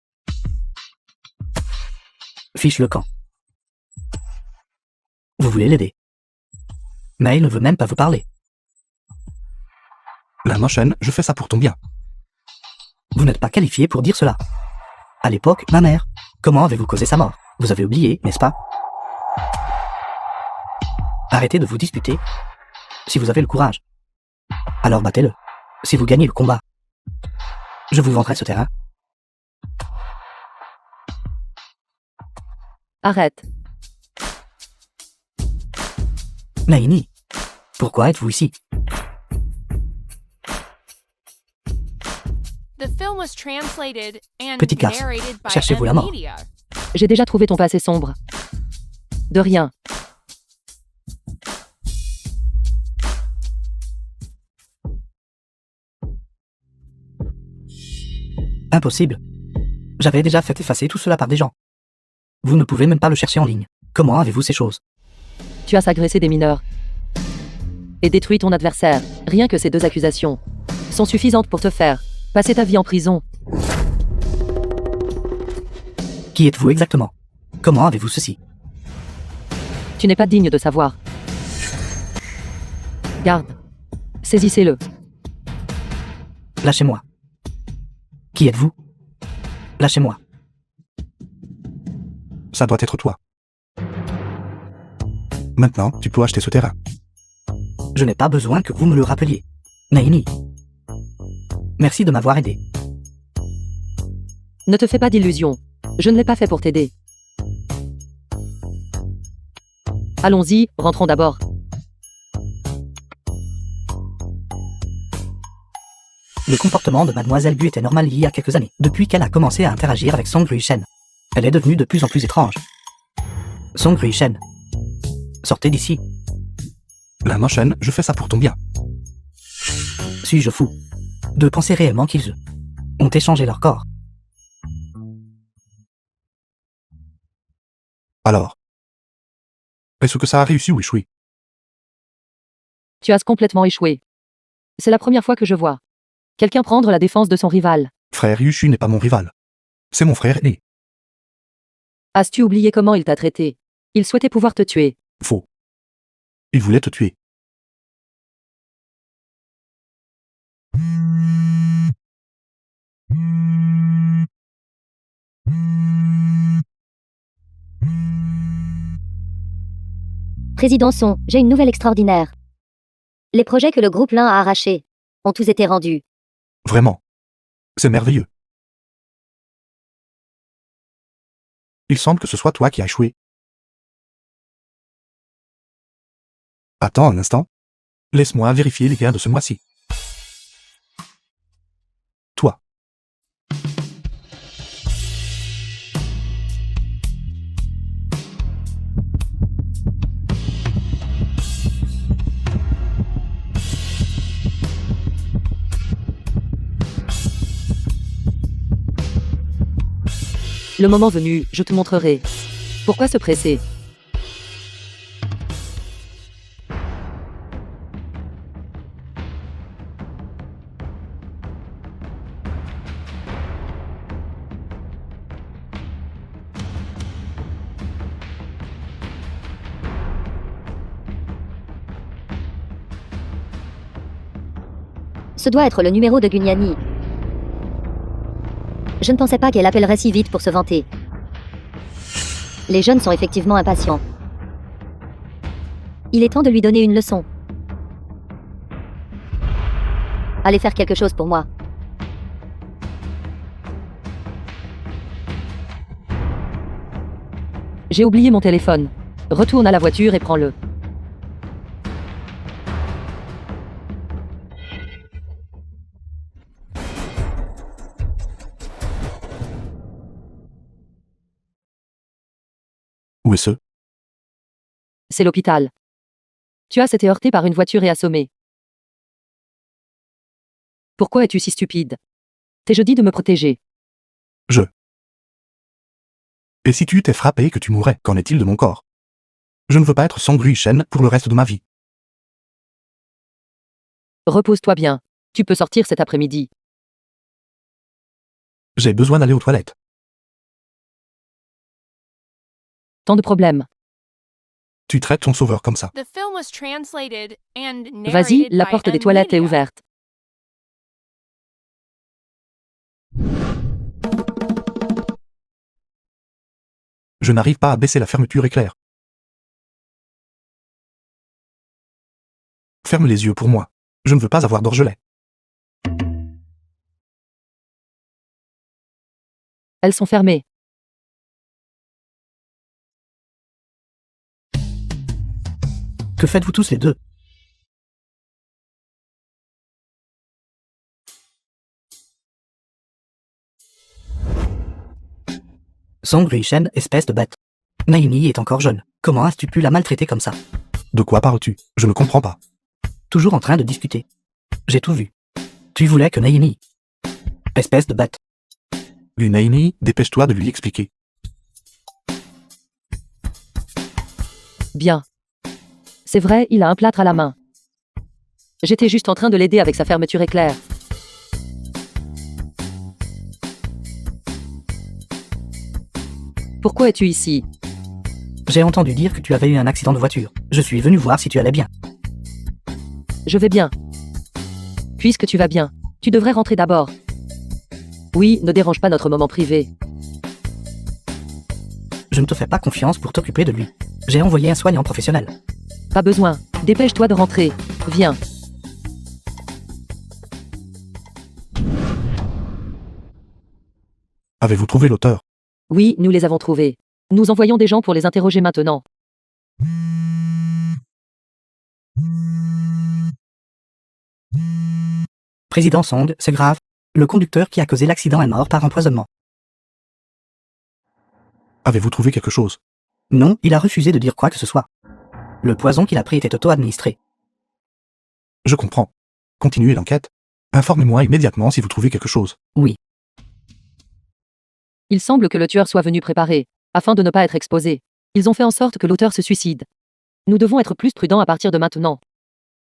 Fiche le camp. Vous voulez l'aider. Mais il ne veut même pas vous parler. La Notion, je fais ça pour ton bien. Vous n'êtes pas qualifié pour dire cela. À l'époque, ma mère. Comment avez-vous causé sa mort? Vous avez oublié, n'est-ce pas? Arrêtez de vous disputer. Si vous avez le courage. Alors battez-le. Si vous gagnez le combat, je vous vendrai ce terrain. Arrête. Naini, pourquoi êtes-vous ici? The film was translated and Petite garce, narrated by cherchez-vous la M mort. Media. J'ai déjà trouvé ton passé sombre. De rien. Impossible. J'avais déjà fait effacer tout cela par des gens. Vous ne pouvez même pas le chercher en ligne. Comment avez-vous ces choses? Tu as agressé des mineurs. Et détruit ton adversaire. Rien que ces 2 accusations sont suffisantes pour te faire passer ta vie en prison. Qui êtes-vous exactement? Comment avez-vous ceci? Tu n'es pas digne de savoir. Garde. Saisissez-le. Lâchez-moi. Qui êtes-vous? Lâchez-moi. Ça doit être toi. Maintenant, tu peux acheter ce terrain. Je n'ai pas besoin que vous me le rappeliez. Naini. Merci de m'avoir aidé. Ne te fais pas d'illusions. Je ne l'ai pas fait pour t'aider. Allons-y, rentrons d'abord. Le comportement de Mademoiselle Gu était normal il y a quelques années, depuis qu'elle a commencé à interagir avec Song Rui-shen. Elle est devenue de plus en plus étrange. Song Rui-shen. Sortez d'ici. La Notion, je fais ça pour ton bien. Suis-je fou de penser réellement qu'ils ont échangé leur corps? Alors, est-ce que ça a réussi ou échoué? Tu as complètement échoué. C'est la première fois que je vois quelqu'un prendre la défense de son rival. Frère Yushu n'est pas mon rival. C'est mon frère aîné. As-tu oublié comment il t'a traité? Il souhaitait pouvoir te tuer. Faux. Il voulait te tuer. Président Son, j'ai une nouvelle extraordinaire. Les projets que le groupe Lin a arrachés ont tous été rendus. Vraiment. C'est merveilleux. Il semble que ce soit toi qui as échoué. Attends un instant. Laisse-moi vérifier les gains de ce mois-ci. Toi. Le moment venu, je te montrerai. Pourquoi se presser? Ce doit être le numéro de Gunyani. Je ne pensais pas qu'elle appellerait si vite pour se vanter. Les jeunes sont effectivement impatients. Il est temps de lui donner une leçon. Allez faire quelque chose pour moi. J'ai oublié mon téléphone. Retourne à la voiture et prends-le. Où est-ce? C'est l'hôpital. Tu as été heurté par une voiture et assommé. Pourquoi es-tu si stupide? T'es jeudi de me protéger. Et si tu t'es frappé et que tu mourrais, qu'en est-il de mon corps? Je ne veux pas être Song Rui-shen pour le reste de ma vie. Repose-toi bien. Tu peux sortir cet après-midi. J'ai besoin d'aller aux toilettes. Tant de problèmes. Tu traites ton sauveur comme ça. The film was translated and Vas-y, narrated la by porte des M. toilettes est Media. ouverte. Je n'arrive pas à baisser la fermeture éclair. Ferme les yeux pour moi. Je ne veux pas avoir d'orgelet. Elles sont fermées. Que faites-vous tous les deux? Song Rui-shen, espèce de bête. Naini est encore jeune. Comment as-tu pu la maltraiter comme ça? De quoi parles-tu? Je ne comprends pas. Toujours en train de discuter. J'ai tout vu. Tu voulais que Naini. Espèce de bête. Gunaini, dépêche-toi de lui expliquer. Bien. C'est vrai, il a un plâtre à la main. J'étais juste en train de l'aider avec sa fermeture éclair. Pourquoi es-tu ici? J'ai entendu dire que tu avais eu un accident de voiture. Je suis venu voir si tu allais bien. Je vais bien. Puisque tu vas bien, tu devrais rentrer d'abord. Oui, ne dérange pas notre moment privé. Je ne te fais pas confiance pour t'occuper de lui. J'ai envoyé un soignant professionnel. Pas besoin. Dépêche-toi de rentrer. Viens. Avez-vous trouvé l'auteur? Oui, nous les avons trouvés. Nous envoyons des gens pour les interroger maintenant. Président Song, c'est grave. Le conducteur qui a causé l'accident est mort par empoisonnement. Avez-vous trouvé quelque chose? Non, il a refusé de dire quoi que ce soit. Le poison qu'il a pris était auto-administré. Je comprends. Continuez l'enquête. Informez-moi immédiatement si vous trouvez quelque chose. Oui. Il semble que le tueur soit venu préparer, afin de ne pas être exposé. Ils ont fait en sorte que l'auteur se suicide. Nous devons être plus prudents à partir de maintenant,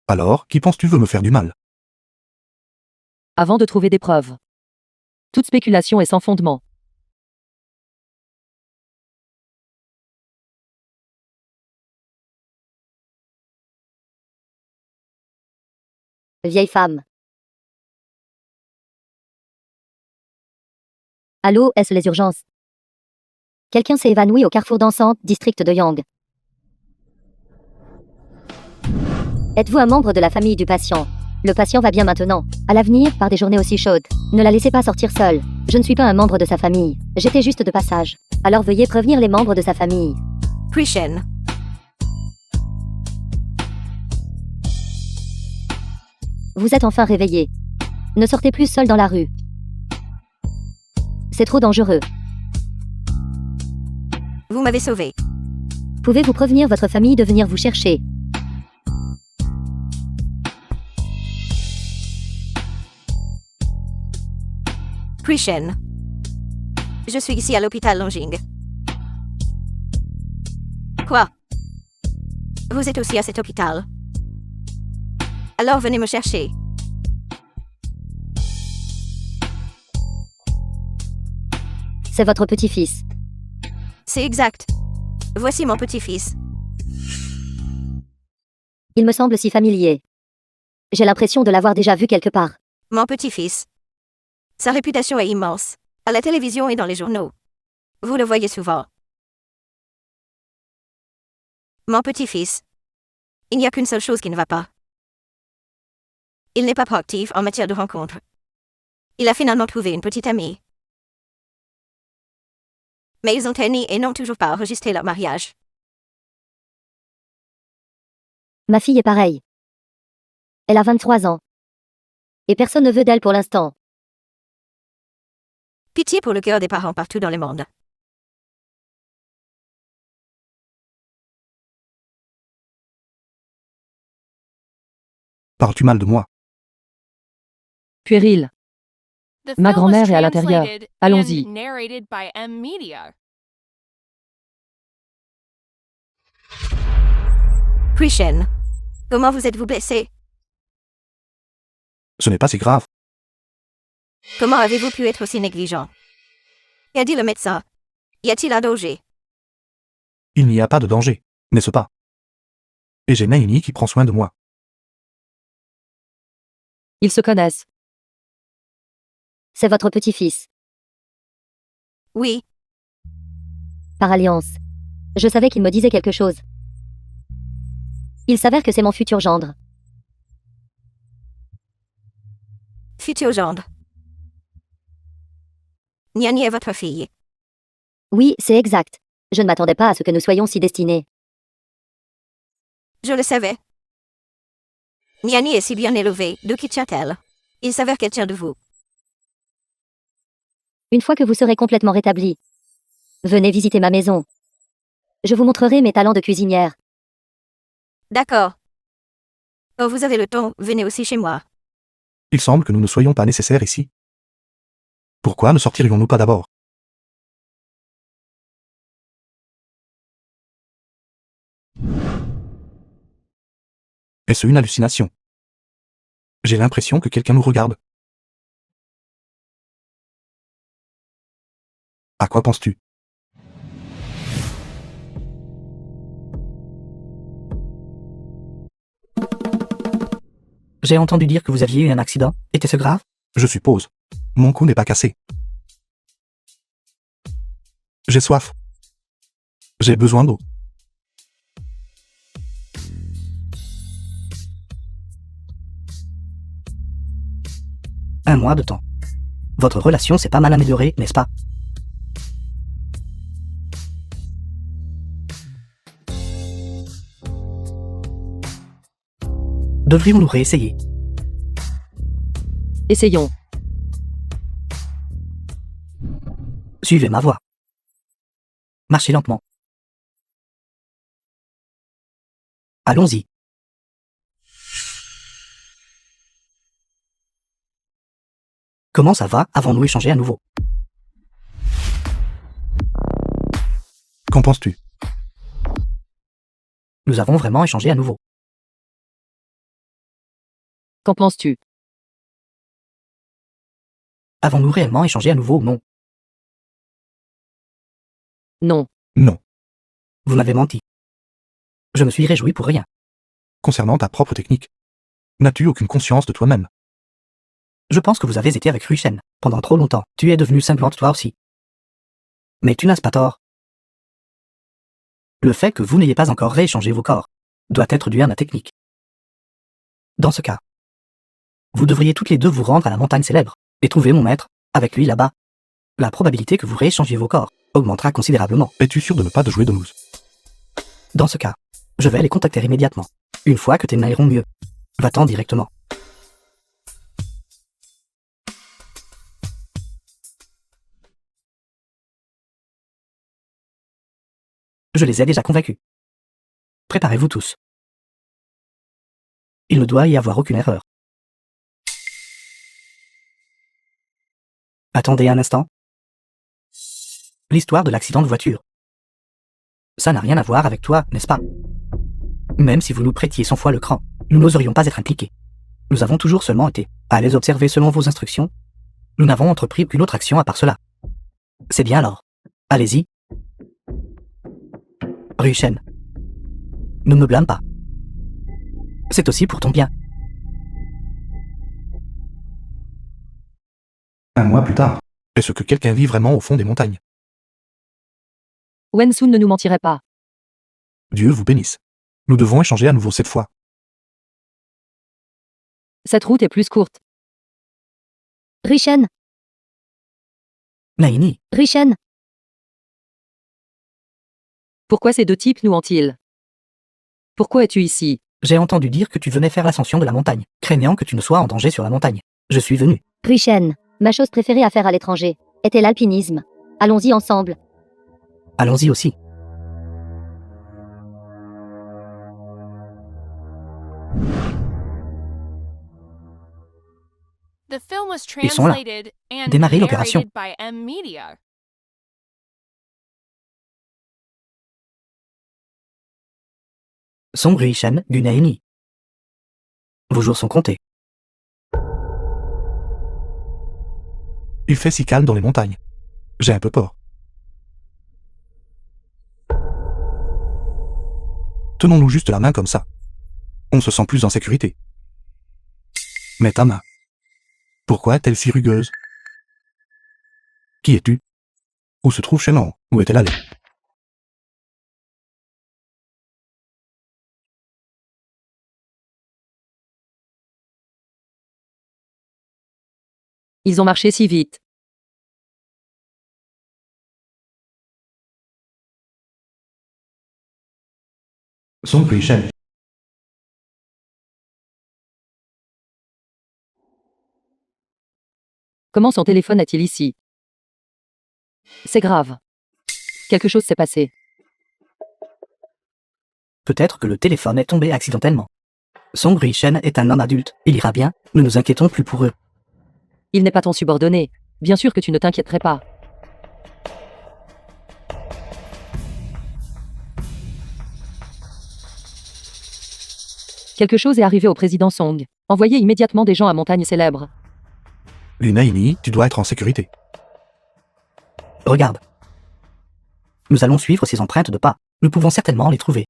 Alors, qui penses-tu veut me faire du mal? avant de trouver des preuves. Toute spéculation est sans fondement. Vieille femme. Allô, est-ce les urgences? Quelqu'un s'est évanoui au carrefour dansante, district de Yang. Êtes-vous un membre de la famille du patient? Le patient va bien maintenant. À l'avenir, par des journées aussi chaudes, ne la laissez pas sortir seule. Je ne suis pas un membre de sa famille. J'étais juste de passage. Alors veuillez prévenir les membres de sa famille. Rui-shen. Vous êtes enfin réveillé. Ne sortez plus seul dans la rue. C'est trop dangereux. Vous m'avez sauvé. Pouvez-vous prévenir votre famille de venir vous chercher? Rui-shen. Je suis ici à l'hôpital Longjing. Quoi? Vous êtes aussi à cet hôpital? Alors venez me chercher. C'est votre petit-fils. C'est exact. Voici mon petit-fils. Il me semble si familier. J'ai l'impression de l'avoir déjà vu quelque part. Mon petit-fils. Sa réputation est immense. À la télévision et dans les journaux. Vous le voyez souvent. Mon petit-fils. Il n'y a qu'une seule chose qui ne va pas. Il n'est pas proactif en matière de rencontres. Il a finalement trouvé une petite amie. Mais ils ont tenni et n'ont toujours pas enregistré leur mariage. Ma fille est pareille. Elle a 23 ans. Et personne ne veut d'elle pour l'instant. Pitié pour le cœur des parents partout dans le monde. Parles-tu mal de moi? Puéril. The Ma film was grand-mère est à l'intérieur. translated Allons-y. and narrated by M. Media. Christian, comment vous êtes-vous blessé? Ce n'est pas si grave. Comment avez-vous pu être aussi négligent? Qu'a dit le médecin? Y a-t-il un danger? Il n'y a pas de danger, n'est-ce pas? Et j'ai Naini qui prend soin de moi. Ils se connaissent. C'est votre petit-fils. Oui, Par alliance. Je savais qu'il me disait quelque chose. Il s'avère que c'est mon futur gendre. futur gendre. Niani est votre fille. Oui, c'est exact. Je ne m'attendais pas à ce que nous soyons si destinés. Je le savais. Niani est si bien élevée, de qui tient-elle? Il s'avère qu'elle tient de vous. Une fois que vous serez complètement rétabli, venez visiter ma maison. Je vous montrerai mes talents de cuisinière. D'accord. Oh, vous avez le temps, venez aussi chez moi. Il semble que nous ne soyons pas nécessaires ici. Pourquoi ne sortirions-nous pas d'abord? Est-ce une hallucination? J'ai l'impression que quelqu'un nous regarde. À quoi penses-tu? J'ai entendu dire que vous aviez eu un accident. Était-ce grave? Je suppose. Mon cou n'est pas cassé. J'ai soif. J'ai besoin d'eau. Un mois de temps. Votre relation s'est pas mal améliorée, n'est-ce pas? Devrions-nous réessayer? Essayons. Suivez ma voie. Marchez lentement. Allons-y. Comment ça va? Avons-nous échangé à nouveau? Qu'en penses-tu? Nous avons vraiment échangé à nouveau. Qu'en penses-tu? Avons-nous réellement échangé à nouveau ou non? Non. Non. Vous m'avez menti. Je me suis réjoui pour rien. Concernant ta propre technique. N'as-tu aucune conscience de toi-même? Je pense que vous avez été avec Ruchen pendant trop longtemps. Tu es devenue cinglante toi aussi. Mais tu n'as pas tort. Le fait que vous n'ayez pas encore rééchangé vos corps doit être dû à ma technique. Dans ce cas, vous devriez toutes les deux vous rendre à la montagne célèbre et trouver mon maître, avec lui là-bas. La probabilité que vous rééchangiez vos corps augmentera considérablement. Es-tu sûr de ne pas de jouer de nous? Dans ce cas, je vais les contacter immédiatement. Une fois que tes mains iront mieux, va-t'en directement. Je les ai déjà convaincus. Préparez-vous tous. Il ne doit y avoir aucune erreur. Attendez un instant. L'histoire de l'accident de voiture. Ça n'a rien à voir avec toi, n'est-ce pas? Même si vous nous prêtiez 100 fois le cran, nous n'oserions pas être impliqués. Nous avons toujours seulement été à les observer selon vos instructions. Nous n'avons entrepris aucune autre action à part cela. C'est bien alors. Allez-y. Ruchen. Ne me blâme pas. C'est aussi pour ton bien. Un mois plus tard. Est-ce que quelqu'un vit vraiment au fond des montagnes? Wensun ne nous mentirait pas. Dieu vous bénisse. Nous devons échanger à nouveau cette fois. Cette route est plus courte. Ruchen, Naini, Ruchen, Pourquoi ces deux types nous hantent-ils? Pourquoi es-tu ici? j'ai entendu dire que tu venais faire l'ascension de la montagne, craignant que tu ne sois en danger sur la montagne. Je suis venu. Ruchen. Ma chose préférée à faire à l'étranger était l'alpinisme. Allons-y ensemble. Allons-y aussi. The film was Ils sont là. translated and Démarrez l'opération. narrated by M Media. Song Rui-shen, Gunaini. Vos jours sont comptés. Il fait si calme dans les montagnes. J'ai un peu peur. Tenons-nous juste la main comme ça. On se sent plus en sécurité. Mais ta main. Pourquoi est-elle si rugueuse? Qui es-tu? Où se trouve Shenron? Où est-elle allée? Ils ont marché si vite. Song Rui-shen. Comment son téléphone est-il ici? C'est grave. Quelque chose s'est passé. Peut-être que le téléphone est tombé accidentellement. Song Rui-shen est un homme adulte, il ira bien, ne nous inquiétons plus pour eux. Il n'est pas ton subordonné. Bien sûr que tu ne t'inquiéterais pas. Quelque chose est arrivé au président Song. Envoyez immédiatement des gens à Montagne Célèbre. Gunaini, tu dois être en sécurité. Regarde. Nous allons suivre ces empreintes de pas. Nous pouvons certainement les trouver.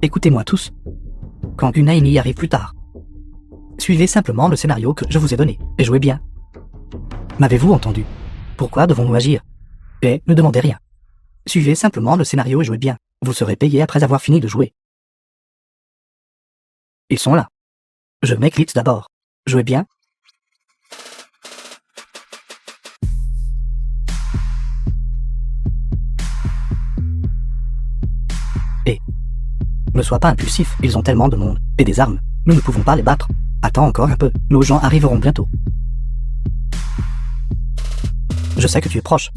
Écoutez-moi tous. Quand Gunaini arrive plus tard, suivez simplement le scénario que je vous ai donné, et jouez bien. M'avez-vous entendu? Pourquoi devons-nous agir? Et ne demandez rien. Suivez simplement le scénario et jouez bien. Vous serez payé après avoir fini de jouer. Ils sont là. Je m'éclipse d'abord. Jouez bien. Et ne sois pas impulsif, ils ont tellement de monde, et des armes. Nous ne pouvons pas les battre. Attends encore un peu, nos gens arriveront bientôt. Je sais que tu es proche.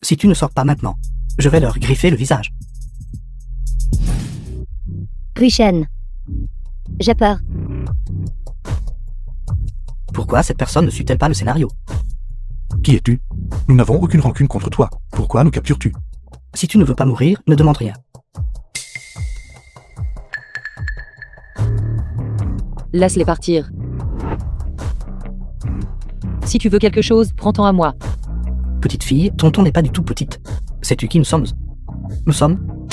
Si tu ne sors pas maintenant, je vais leur griffer le visage. Rui-shen. J'ai peur. Pourquoi cette personne ne suit-elle pas le scénario? Qui es-tu? Nous n'avons aucune rancune contre toi. Pourquoi nous captures-tu? Si tu ne veux pas mourir, ne demande rien. Laisse-les partir. Si tu veux quelque chose, prends-t'en à moi. Petite fille, tonton n'est pas du tout petite. Sais-tu qui nous sommes? Nous sommes...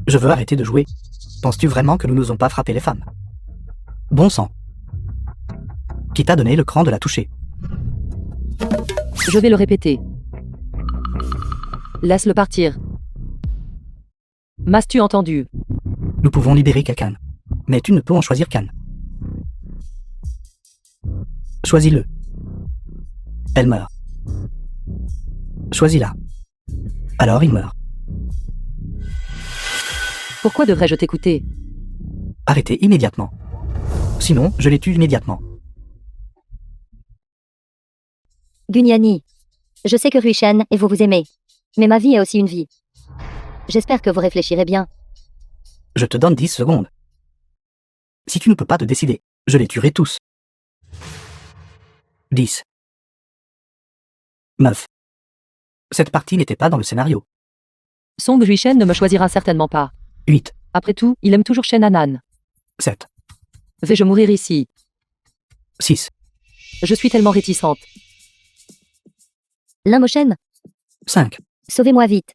Je veux arrêter de jouer. Penses-tu vraiment que nous n'osons pas frapper les femmes? Bon sang. Qui t'a donné le cran de la toucher? Je vais le répéter. Laisse-le partir. M'as-tu entendu? Nous pouvons libérer Kakan. Mais tu ne peux en choisir qu'un. Choisis-le. Elle meurt. Choisis-la. Alors il meurt. Pourquoi devrais-je t'écouter? Arrêtez immédiatement. Sinon, je les tue immédiatement. Gunyani. Je sais que Rui-shen et vous vous aimez. Mais ma vie est aussi une vie. J'espère que vous réfléchirez bien. Je te donne 10 secondes. Si tu ne peux pas te décider, je les tuerai tous. 10. 9. Cette partie n'était pas dans le scénario. Song Rui-shen ne me choisira certainement pas. 8. Après tout, il aime toujours Shen Anan. 7. Vais-je mourir ici? 6. Je suis tellement réticente. Limoshen. 5. Sauvez-moi vite.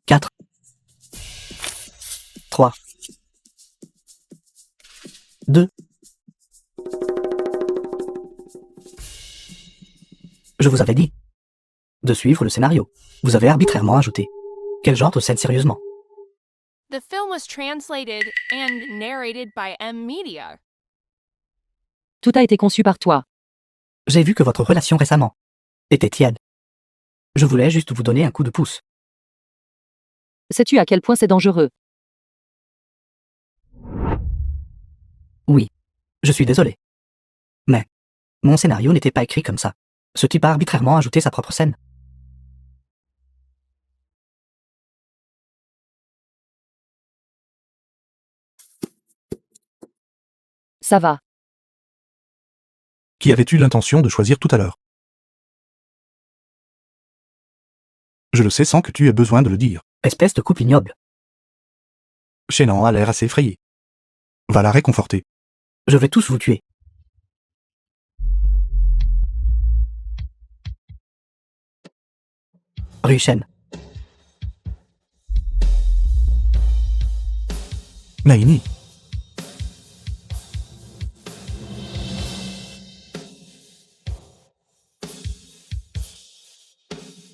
4. 3. 2. Je vous avais dit de suivre le scénario. Vous avez arbitrairement ajouté. Quel genre de scène sérieusement? The film was translated and narrated by M Media. Tout a été conçu par toi. J'ai vu que votre relation récemment était tiède. Je voulais juste vous donner un coup de pouce. Sais-tu à quel point c'est dangereux? Oui, je suis désolé. Mais mon scénario n'était pas écrit comme ça. Ce type a arbitrairement ajouté sa propre scène. Ça va. Qui avais-tu l'intention de choisir tout à l'heure? Je le sais sans que tu aies besoin de le dire. Espèce de couple ignoble. Shannon a l'air assez effrayé. Va la réconforter. Je vais tous vous tuer. Rue Shen. Naini.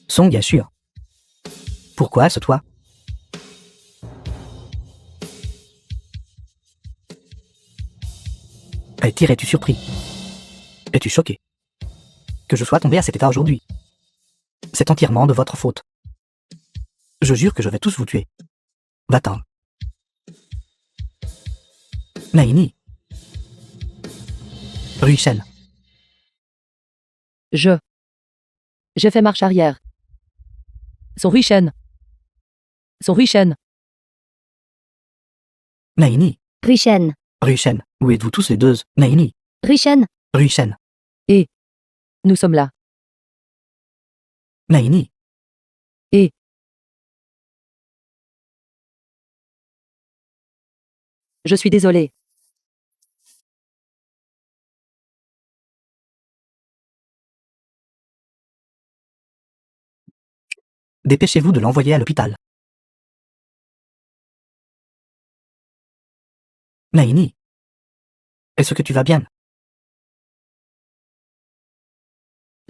Song Yashur. Pourquoi ce toi? Es-tu surpris? Es-tu choqué? Que je sois tombé à cet état aujourd'hui. C'est entièrement de votre faute. Je jure que je vais tous vous tuer. Va-t'en. Naini. Rue Shen. J'ai fait marche arrière. Son Rui Shen. Naini. Rue Shen. Rue Shen. Où êtes-vous tous les deux? Naini. Rue Shen. Rue Shen. Nous sommes là. Naini. Je suis désolé. Dépêchez-vous de l'envoyer à l'hôpital. Naini. Est-ce que tu vas bien?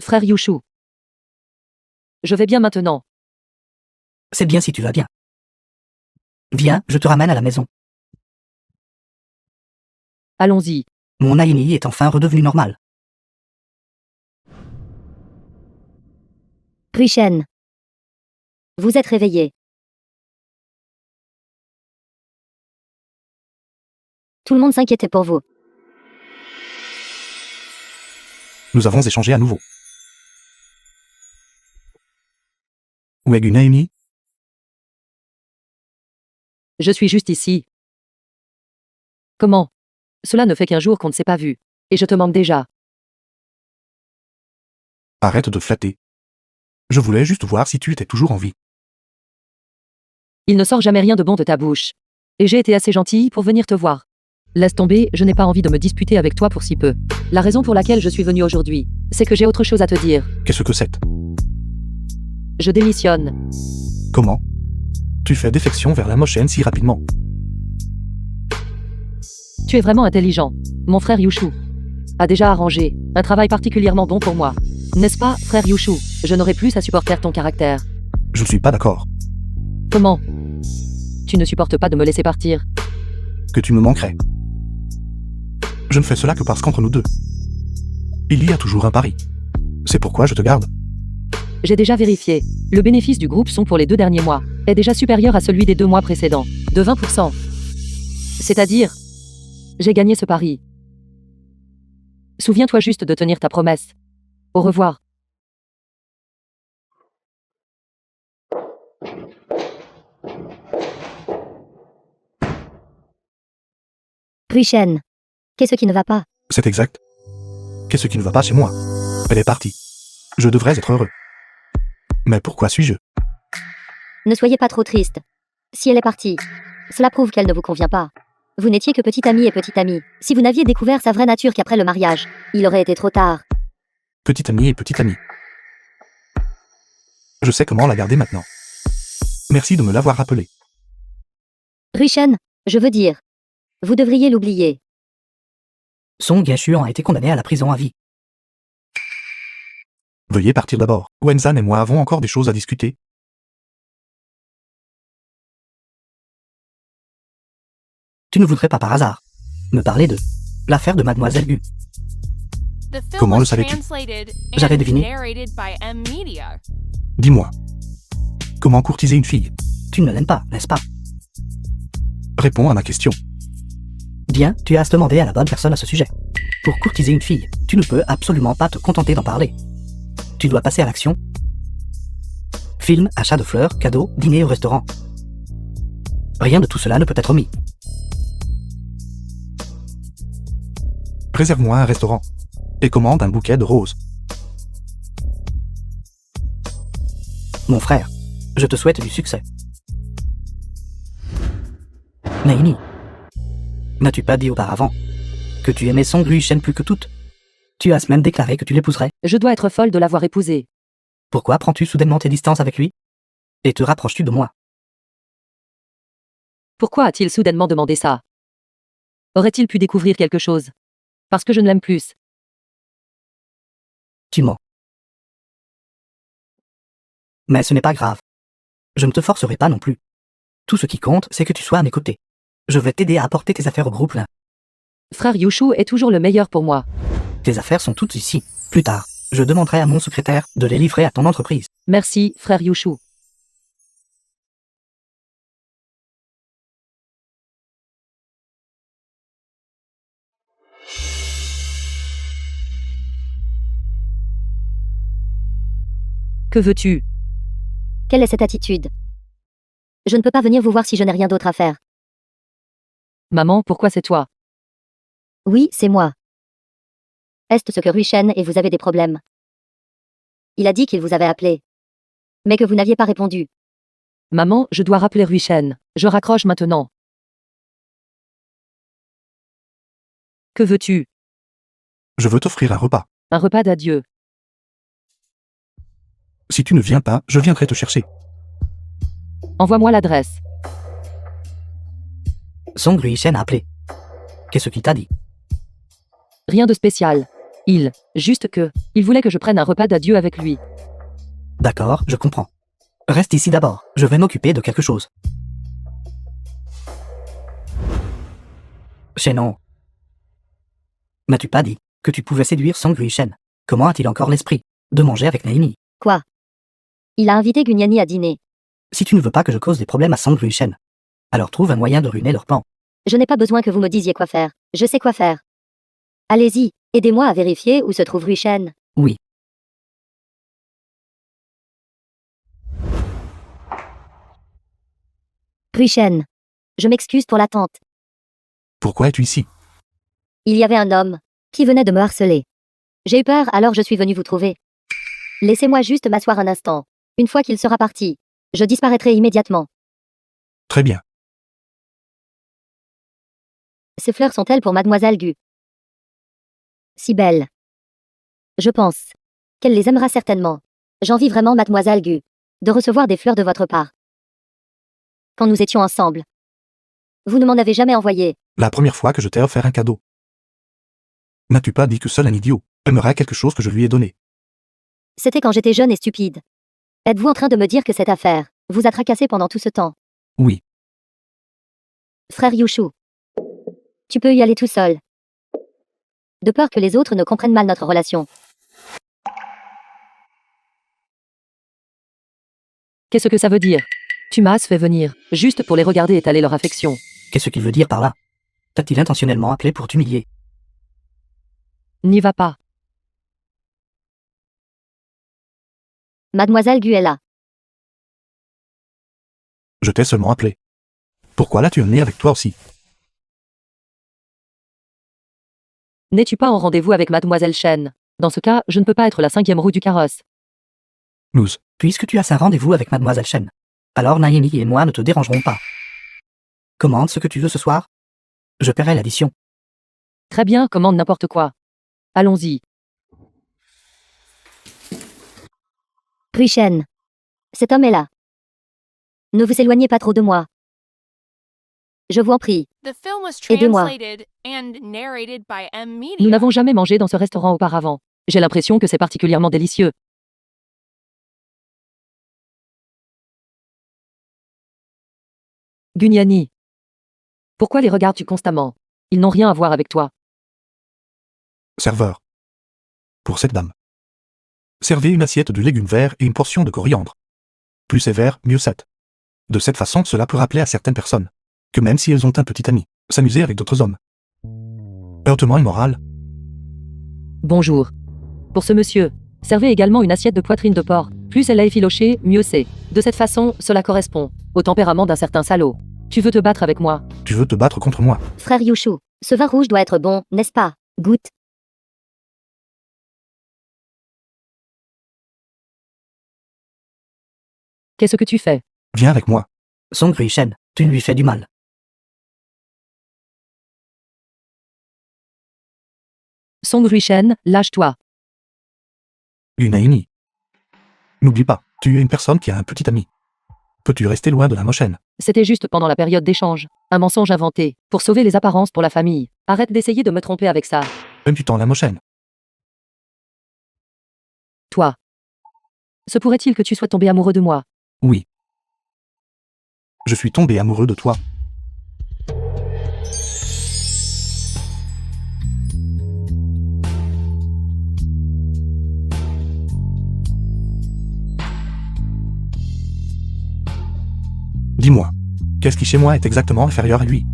Frère Yushu. Je vais bien maintenant. C'est bien si tu vas bien. Viens, je te ramène à la maison. Allons-y. Mon Naini est enfin redevenu normal. Rue Shen. Vous êtes réveillé. Tout le monde s'inquiétait pour vous. Nous avons échangé à nouveau. Où est Naini? Je suis juste ici. Comment? Cela ne fait qu'un jour qu'on ne s'est pas vu. Et je te manque déjà. Arrête de flatter. Je voulais juste voir si tu étais toujours en vie. Il ne sort jamais rien de bon de ta bouche. Et j'ai été assez gentille pour venir te voir. Laisse tomber, je n'ai pas envie de me disputer avec toi pour si peu. La raison pour laquelle je suis venue aujourd'hui, c'est que j'ai autre chose à te dire. Qu'est-ce que c'est? Je démissionne. Comment? Tu fais défection vers la Moshen si rapidement. Tu es vraiment intelligent. Mon frère Yushu a déjà arrangé un travail particulièrement bon pour moi. N'est-ce pas, frère Yushu? Je n'aurai plus à supporter ton caractère. Je ne suis pas d'accord. Comment? Tu ne supportes pas de me laisser partir? Que tu me manquerais. Je ne fais cela que parce qu'entre nous deux, il y a toujours un pari. C'est pourquoi je te garde. J'ai déjà vérifié. Le bénéfice du groupe son pour les 2 derniers mois est déjà supérieur à celui des 2 mois précédents, de 20%. C'est-à-dire, j'ai gagné ce pari. Souviens-toi juste de tenir ta promesse. Au revoir. Rue Shen. Qu'est-ce qui ne va pas? C'est exact. Qu'est-ce qui ne va pas chez moi? Elle est partie. Je devrais être heureux. Mais pourquoi suis-je? Ne soyez pas trop triste. Si elle est partie, cela prouve qu'elle ne vous convient pas. Vous n'étiez que petit ami et petite amie. Si vous n'aviez découvert sa vraie nature qu'après le mariage, il aurait été trop tard. Petite amie et petite amie. Je sais comment la garder maintenant. Merci de me l'avoir rappelé. Rue Shen, je veux dire. Vous devriez l'oublier. Song Yashuan a été condamné à la prison à vie. Veuillez partir d'abord. Wenzan et moi avons encore des choses à discuter. Tu ne voudrais pas par hasard me parler de l'affaire de Mademoiselle U. The film Comment was le savais-tu? translated J'avais and deviné. narrated by M Media. Dis-moi. Comment courtiser une fille? Tu ne l'aimes pas, n'est-ce pas? Réponds à ma question. Bien, tu as demandé à la bonne personne à ce sujet. Pour courtiser une fille, tu ne peux absolument pas te contenter d'en parler. Tu dois passer à l'action. Film, achat de fleurs, cadeaux, dîner au restaurant. Rien de tout cela ne peut être omis. Réserve-moi un restaurant. Et commande un bouquet de roses. Mon frère, je te souhaite du succès. Naini, n'as-tu pas dit auparavant que tu aimais Song Rui-Shen plus que toutes? Tu as même déclaré que tu l'épouserais. Je dois être folle de l'avoir épousé. Pourquoi prends-tu soudainement tes distances avec lui? Et te rapproches-tu de moi? Pourquoi a-t-il soudainement demandé ça? Aurait-il pu découvrir quelque chose? Parce que je ne l'aime plus. Tu mens. Mais ce n'est pas grave. Je ne te forcerai pas non plus. Tout ce qui compte, c'est que tu sois à mes côtés. Je vais t'aider à apporter tes affaires au groupe Lin. Frère Yushu est toujours le meilleur pour moi. Tes affaires sont toutes ici. Plus tard, je demanderai à mon secrétaire de les livrer à ton entreprise. Merci, frère Yushu. Que veux-tu? Quelle est cette attitude? Je ne peux pas venir vous voir si je n'ai rien d'autre à faire. Maman, pourquoi c'est toi? Oui, c'est moi. Est-ce ce que Rui-Shen et vous avez des problèmes? Il a dit qu'il vous avait appelé. Mais que vous n'aviez pas répondu. Maman, je dois rappeler Rui-Shen. Je raccroche maintenant. Que veux-tu? Je veux t'offrir un repas. Un repas d'adieu. Si tu ne viens pas, je viendrai te chercher. Envoie-moi l'adresse. Song Rui-Shen a appelé. Qu'est-ce qu'il t'a dit? Rien de spécial. Juste que, il voulait que je prenne un repas d'adieu avec lui. D'accord, je comprends. Reste ici d'abord, je vais m'occuper de quelque chose. Shennon. N'as-tu pas dit que tu pouvais séduire Song Rui-Shen? Comment a-t-il encore l'esprit de manger avec Naini? Quoi? Il a invité Gunyani à dîner. Si tu ne veux pas que je cause des problèmes à Song Rui-Shen, alors trouve un moyen de ruiner leur plan. Je n'ai pas besoin que vous me disiez quoi faire. Je sais quoi faire. Allez-y, aidez-moi à vérifier où se trouve Rui-Shen. Oui. Rui-Shen. Je m'excuse pour l'attente. Pourquoi es-tu ici? Il y avait un homme qui venait de me harceler. J'ai eu peur, alors je suis venu vous trouver. Laissez-moi juste m'asseoir un instant. Une fois qu'il sera parti, je disparaîtrai immédiatement. Très bien. Ces fleurs sont-elles pour Mademoiselle Gu? Si belles. Je pense qu'elle les aimera certainement. J'envie vraiment, Mademoiselle Gu, de recevoir des fleurs de votre part. Quand nous étions ensemble, vous ne m'en avez jamais envoyé. La première fois que je t'ai offert un cadeau. N'as-tu pas dit que seul un idiot aimerait quelque chose que je lui ai donné? C'était quand j'étais jeune et stupide. Êtes-vous en train de me dire que cette affaire vous a tracassé pendant tout ce temps? Oui. Frère Yushu, tu peux y aller tout seul. De peur que les autres ne comprennent mal notre relation. Qu'est-ce que ça veut dire? Tu m'as fait venir, juste pour les regarder étaler leur affection. Qu'est-ce qu'il veut dire par là? T'a-t-il intentionnellement appelé pour t'humilier? N'y va pas. Mademoiselle Gu est là. Je t'ai seulement appelé. Pourquoi l'as-tu emmené avec toi aussi? N'es-tu pas en rendez-vous avec Mademoiselle Shen? Dans ce cas, je ne peux pas être la 5e roue du carrosse. Nous. Puisque tu as un rendez-vous avec Mademoiselle Shen, alors Naini et moi ne te dérangerons pas. Commande ce que tu veux ce soir. Je paierai l'addition. Très bien, commande n'importe quoi. Allons-y. Rui-Shen. Cet homme est là. Ne vous éloignez pas trop de moi. Je vous en prie. The film was Aidez-moi. translated and narrated by M. Media. Nous n'avons jamais mangé dans ce restaurant auparavant. J'ai l'impression que c'est particulièrement délicieux. Gunyani. Pourquoi les regardes-tu constamment? Ils n'ont rien à voir avec toi. Serveur. Pour cette dame. Servez une assiette de légumes verts et une portion de coriandre. Plus sévère, mieux c'est. De cette façon, cela peut rappeler à certaines personnes que même si elles ont un petit ami, s'amuser avec d'autres hommes. Hautement immoral. Bonjour. Pour ce monsieur, servez également une assiette de poitrine de porc. Plus elle est effilochée, mieux c'est. De cette façon, cela correspond au tempérament d'un certain salaud. Tu veux te battre avec moi? Tu veux te battre contre moi? Frère Yushu, ce vin rouge doit être bon, n'est-ce pas? Goûte. Qu'est-ce que tu fais? Viens avec moi. Song Rui-shen, tu lui fais du mal. Song Rui-shen, lâche-toi. Yunaini. N'oublie pas, tu es une personne qui a un petit ami. Peux-tu rester loin de la moshène? C'était juste pendant la période d'échange. Un mensonge inventé, pour sauver les apparences pour la famille. Arrête d'essayer de me tromper avec ça. Aimes-tu tant la moshène? Toi. Se pourrait-il que tu sois tombé amoureux de moi? Oui. Je suis tombé amoureux de toi. Dis-moi, qu'est-ce qui chez moi est exactement inférieur à lui?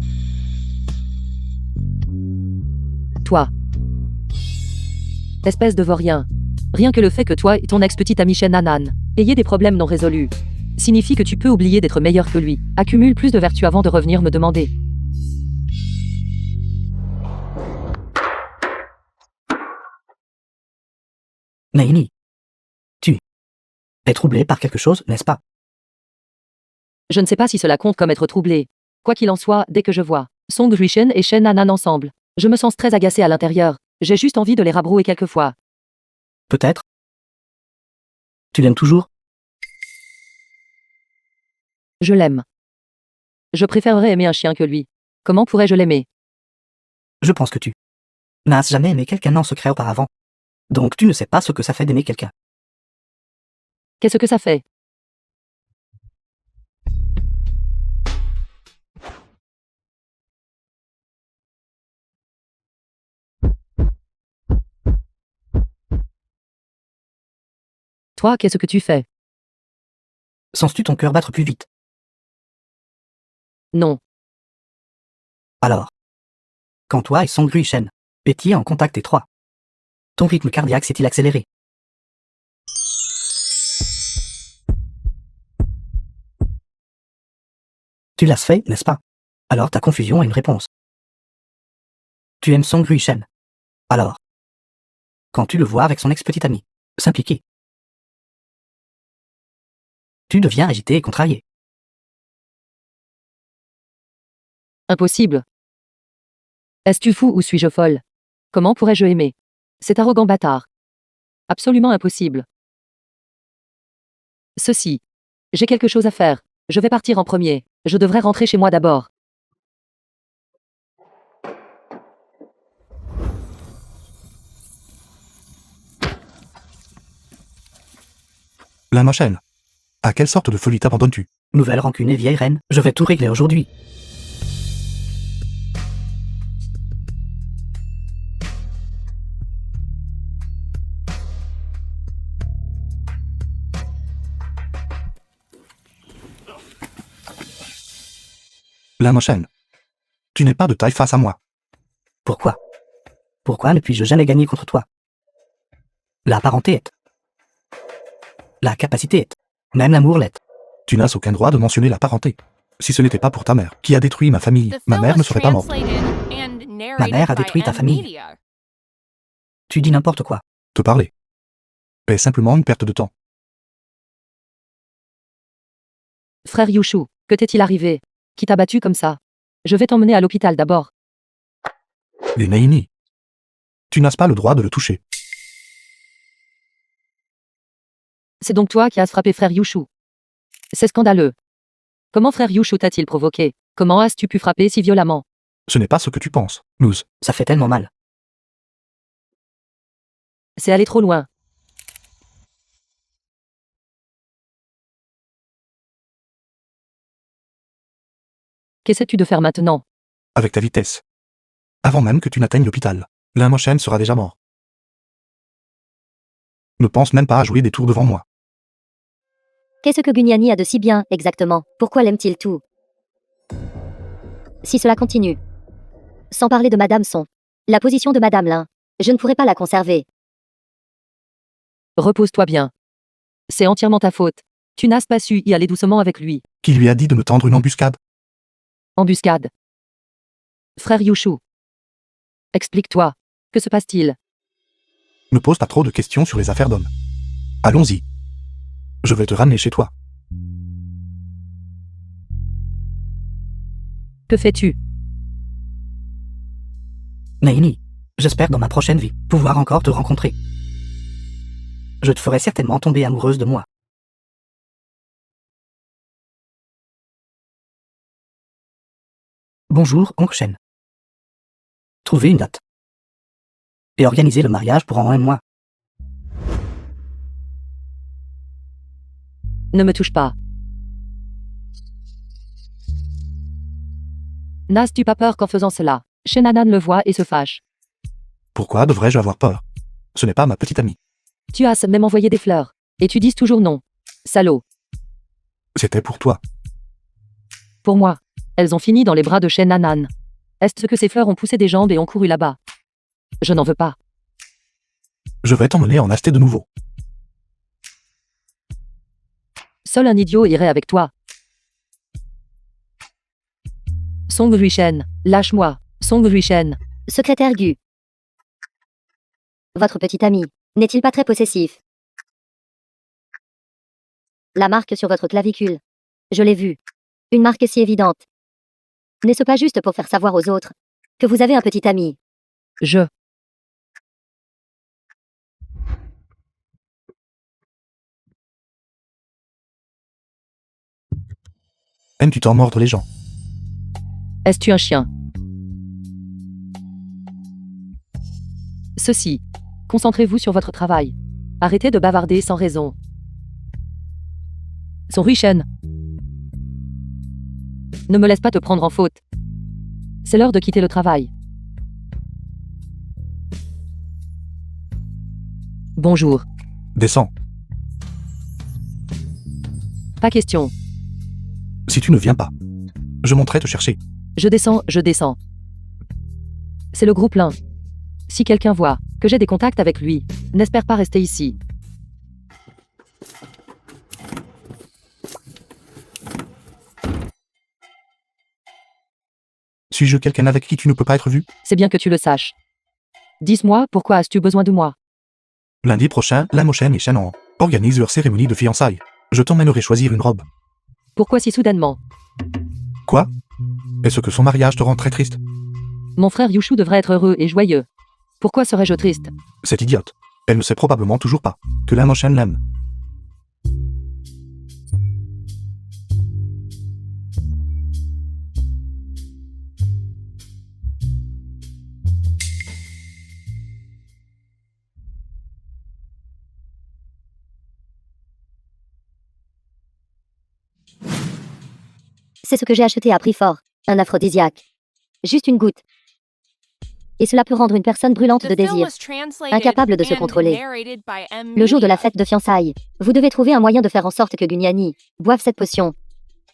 Toi. Espèce de vaurien. Rien que le fait que toi et ton ex-petite amie Shen Hanan ayez des problèmes non résolus signifie que tu peux oublier d'être meilleur que lui. Accumule plus de vertus avant de revenir me demander. Naini. Tu es troublé par quelque chose, n'est-ce pas? Je ne sais pas si cela compte comme être troublé. Quoi qu'il en soit, dès que je vois Song Rui-shen et Shen Hanan ensemble, je me sens très agacé à l'intérieur. J'ai juste envie de les rabrouer quelquefois. Peut-être. Tu l'aimes toujours? Je l'aime. Je préférerais aimer un chien que lui. Comment pourrais-je l'aimer? Je pense que tu n'as jamais aimé quelqu'un en secret auparavant. Donc tu ne sais pas ce que ça fait d'aimer quelqu'un. Qu'est-ce que ça fait? Toi, qu'est-ce que tu fais? Sens-tu ton cœur battre plus vite? Non. Alors, quand toi et Song Rui-shen étiez en contact étroit, ton rythme cardiaque s'est-il accéléré? Tu l'as fait, n'est-ce pas? Alors ta confusion a une réponse. Tu aimes Song Rui-shen. Alors, quand tu le vois avec son ex-petite amie s'impliquer, tu deviens agité et contrarié. Impossible. Est-ce-tu fou ou suis-je folle? Comment pourrais-je aimer cet arrogant bâtard? Absolument impossible. Ceci. J'ai quelque chose à faire. Je vais partir en premier. Je devrais rentrer chez moi d'abord. La moshène. À quelle sorte de folie t'abandonnes-tu? Nouvelle rancune et vieille reine, je vais tout régler aujourd'hui. La moshène. Tu n'es pas de taille face à moi. Pourquoi? Pourquoi ne puis-je jamais gagner contre toi? La parenté est. La capacité est. Même l'amour l'est. Tu n'as aucun droit de mentionner la parenté. Si ce n'était pas pour ta mère, qui a détruit ma famille, The ma film mère ne was serait pas morte. translated and narrated mère a by détruit ta M famille. Media. Tu dis n'importe quoi. Te parler est simplement une perte de temps. Frère Yushu, que t'est-il arrivé? Qui t'a battu comme ça? Je vais t'emmener à l'hôpital d'abord. Les Naini. Tu n'as pas le droit de le toucher. C'est donc toi qui as frappé frère Yushu. C'est scandaleux. Comment frère Yushu t'a-t-il provoqué? Comment as-tu pu frapper si violemment? Ce n'est pas ce que tu penses, Nous. Ça fait tellement mal. C'est aller trop loin. Qu'essaies-tu de faire maintenant? Avec ta vitesse. Avant même que tu n'atteignes l'hôpital, la moshène sera déjà mort. Ne pense même pas à jouer des tours devant moi. Qu'est-ce que Gunyani a de si bien, exactement? Pourquoi l'aime-t-il tout? Si cela continue. Sans parler de Madame Son. La position de Madame Lin. Je ne pourrai pas la conserver. Repose-toi bien. C'est entièrement ta faute. Tu n'as pas su y aller doucement avec lui. Qui lui a dit de me tendre une embuscade? Embuscade. Frère Yushu. Explique-toi. Que se passe-t-il? Ne pose pas trop de questions sur les affaires d'hommes. Allons-y. Je vais te ramener chez toi. Que fais-tu? Naini, j'espère dans ma prochaine vie pouvoir encore te rencontrer. Je te ferai certainement tomber amoureuse de moi. Bonjour, oncle Shen. Trouvez une date. Et organisez le mariage pour en un mois. Ne me touche pas. N'as-tu pas peur qu'en faisant cela, Shenanan le voit et se fâche? Pourquoi devrais-je avoir peur? Ce n'est pas ma petite amie. Tu as même envoyé des fleurs. Et tu dis toujours non. Salaud. C'était pour toi. Pour moi. Elles ont fini dans les bras de Shenanan. Est-ce que ces fleurs ont poussé des jambes et ont couru là-bas? Je n'en veux pas. Je vais t'emmener en acheter de nouveau. Seul un idiot irait avec toi. Song Ruishen, lâche-moi. Song Ruishen. Secrétaire Gu. Votre petit ami, n'est-il pas très possessif? La marque sur votre clavicule. Je l'ai vue. Une marque si évidente. N'est-ce pas juste pour faire savoir aux autres que vous avez un petit ami? Je. Aimes-tu t'en mordre les gens? Es-tu un chien? Ceci. Concentrez-vous sur votre travail. Arrêtez de bavarder sans raison. Son Ruishen. Ne me laisse pas te prendre en faute. C'est l'heure de quitter le travail. Bonjour. Descends. Pas question. Si tu ne viens pas, je monterai te chercher. Je descends, je descends. C'est le groupe Lin. Si quelqu'un voit que j'ai des contacts avec lui, n'espère pas rester ici. Suis-je quelqu'un avec qui tu ne peux pas être vu? C'est bien que tu le saches. Dis-moi, pourquoi as-tu besoin de moi? Lundi prochain, la Moshen et Shannon organisent leur cérémonie de fiançailles. Je t'emmènerai choisir une robe. Pourquoi si soudainement? Quoi? Est-ce que son mariage te rend très triste? Mon frère Yushu devrait être heureux et joyeux. Pourquoi serais-je triste? Cette idiote. Elle ne sait probablement toujours pas que la Moshen l'aime. C'est ce que j'ai acheté à prix fort. Un aphrodisiaque. Juste une goutte. Et cela peut rendre une personne brûlante de The film désir. was translated Incapable de se and contrôler. narrated by M. Le jour de la Media. fête de fiançailles, vous devez trouver un moyen de faire en sorte que Gunyani boive cette potion.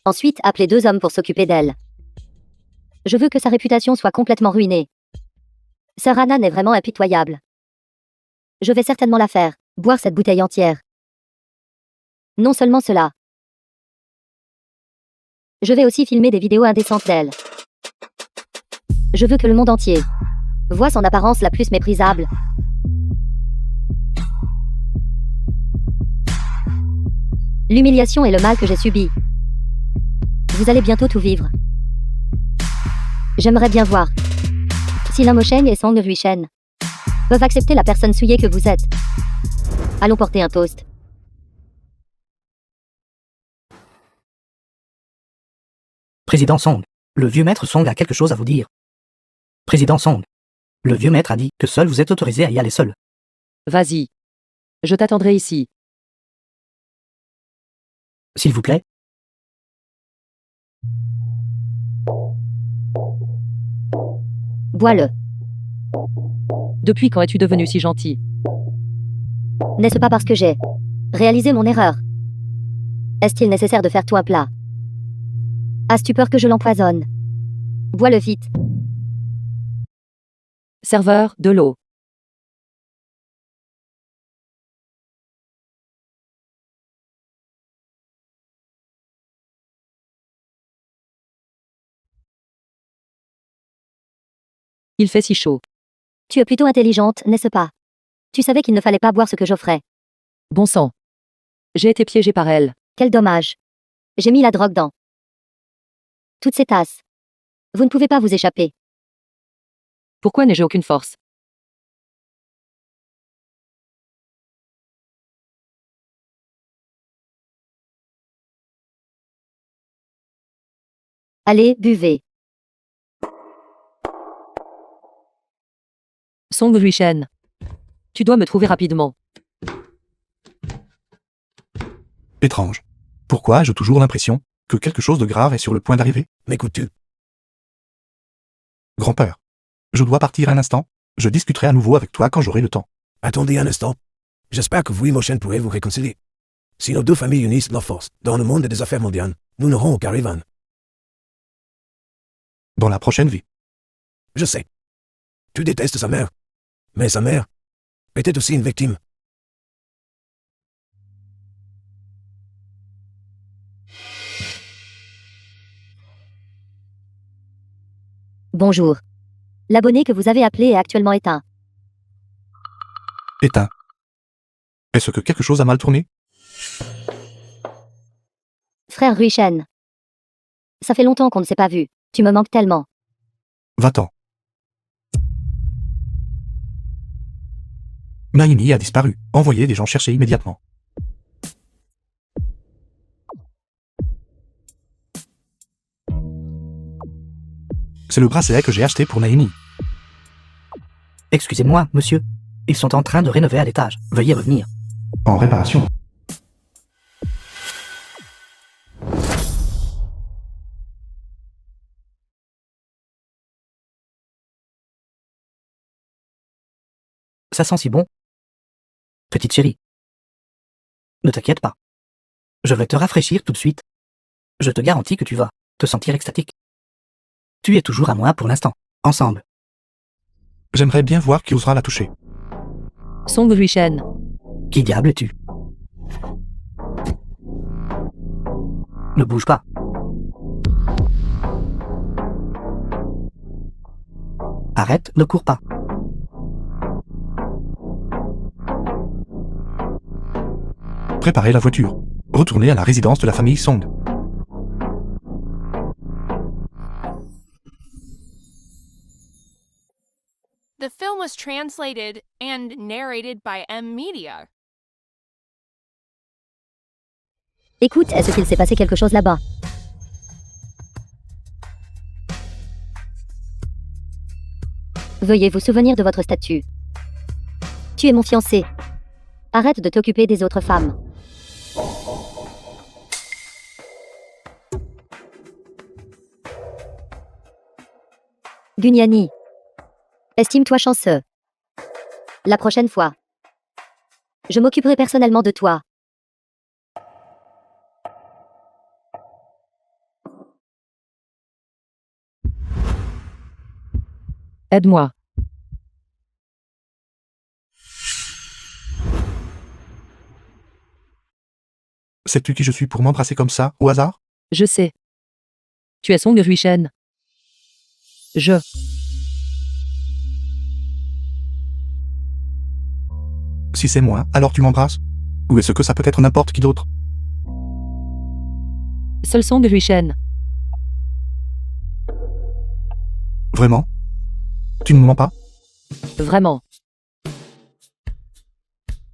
Ensuite, appelez 2 hommes pour s'occuper d'elle. Je veux que sa réputation soit complètement ruinée. Sœur Hanan est vraiment impitoyable. Je vais certainement la faire boire cette bouteille entière. Non seulement cela. Je vais aussi filmer des vidéos indécentes d'elle. Je veux que le monde entier voit son apparence la plus méprisable. L'humiliation et le mal que j'ai subi. Vous allez bientôt tout vivre. J'aimerais bien voir si Lamoshen et Song Ruishen peuvent accepter la personne souillée que vous êtes. Allons porter un toast. Président Song, le vieux maître Song a quelque chose à vous dire. Président Song, le vieux maître a dit que seul vous êtes autorisé à y aller seul. Vas-y. Je t'attendrai ici. S'il vous plaît. Bois-le. Depuis quand es-tu devenu si gentil? N'est-ce pas parce que j'ai réalisé mon erreur? Est-il nécessaire de faire tout un plat? As-tu peur que je l'empoisonne? Bois-le vite. Serveur, de l'eau. Il fait si chaud. Tu es plutôt intelligente, n'est-ce pas? Tu savais qu'il ne fallait pas boire ce que j'offrais. Bon sang. J'ai été piégé par elle. Quel dommage. J'ai mis la drogue dans toutes ces tasses. Vous ne pouvez pas vous échapper. Pourquoi n'ai-je aucune force? Allez, buvez. Song Ruishen. Tu dois me trouver rapidement. Étrange. Pourquoi ai-je toujours l'impression que quelque chose de grave est sur le point d'arriver? M'écoutes-tu? Grand-père. Je dois partir un instant. Je discuterai à nouveau avec toi quand j'aurai le temps. Attendez un instant. J'espère que vous et Moshen pourrez vous réconcilier. Si nos deux familles unissent leurs forces dans le monde des affaires mondiales, nous n'aurons aucun rival. Dans la prochaine vie. Je sais. Tu détestes sa mère. Mais sa mère était aussi une victime. Bonjour. L'abonné que vous avez appelé est actuellement éteint. Éteint. Est-ce que quelque chose a mal tourné? Frère Ruishen. Ça fait longtemps qu'on ne s'est pas vu. Tu me manques tellement. Va-t'en. Naini a disparu. Envoyez des gens chercher immédiatement. C'est le bracelet que j'ai acheté pour Naini. Excusez-moi, monsieur. Ils sont en train de rénover à l'étage. Veuillez revenir. En réparation. Ça sent si bon. Petite chérie. Ne t'inquiète pas. Je vais te rafraîchir tout de suite. Je te garantis que tu vas te sentir extatique. Tu es toujours à moi pour l'instant. Ensemble. J'aimerais bien voir qui osera la toucher. Song Ruishen. Qui diable es-tu? Ne bouge pas. Arrête, ne cours pas. Préparez la voiture. Retournez à la résidence de la famille Song. The film was translated and narrated by M Media. Écoute, est-ce qu'il s'est passé quelque chose là-bas? Veuillez vous souvenir de votre statut. Tu es mon fiancé. Arrête de t'occuper des autres femmes. Gunyani. Estime-toi chanceux. La prochaine fois, je m'occuperai personnellement de toi. Aide-moi. Sais-tu qui je suis pour m'embrasser comme ça, au hasard? Je sais. Tu es Song Ruishen. Si c'est moi, alors tu m'embrasses? Ou est-ce que ça peut être n'importe qui d'autre? Seul Song Ruishen. Vraiment? Tu ne me mens pas? Vraiment.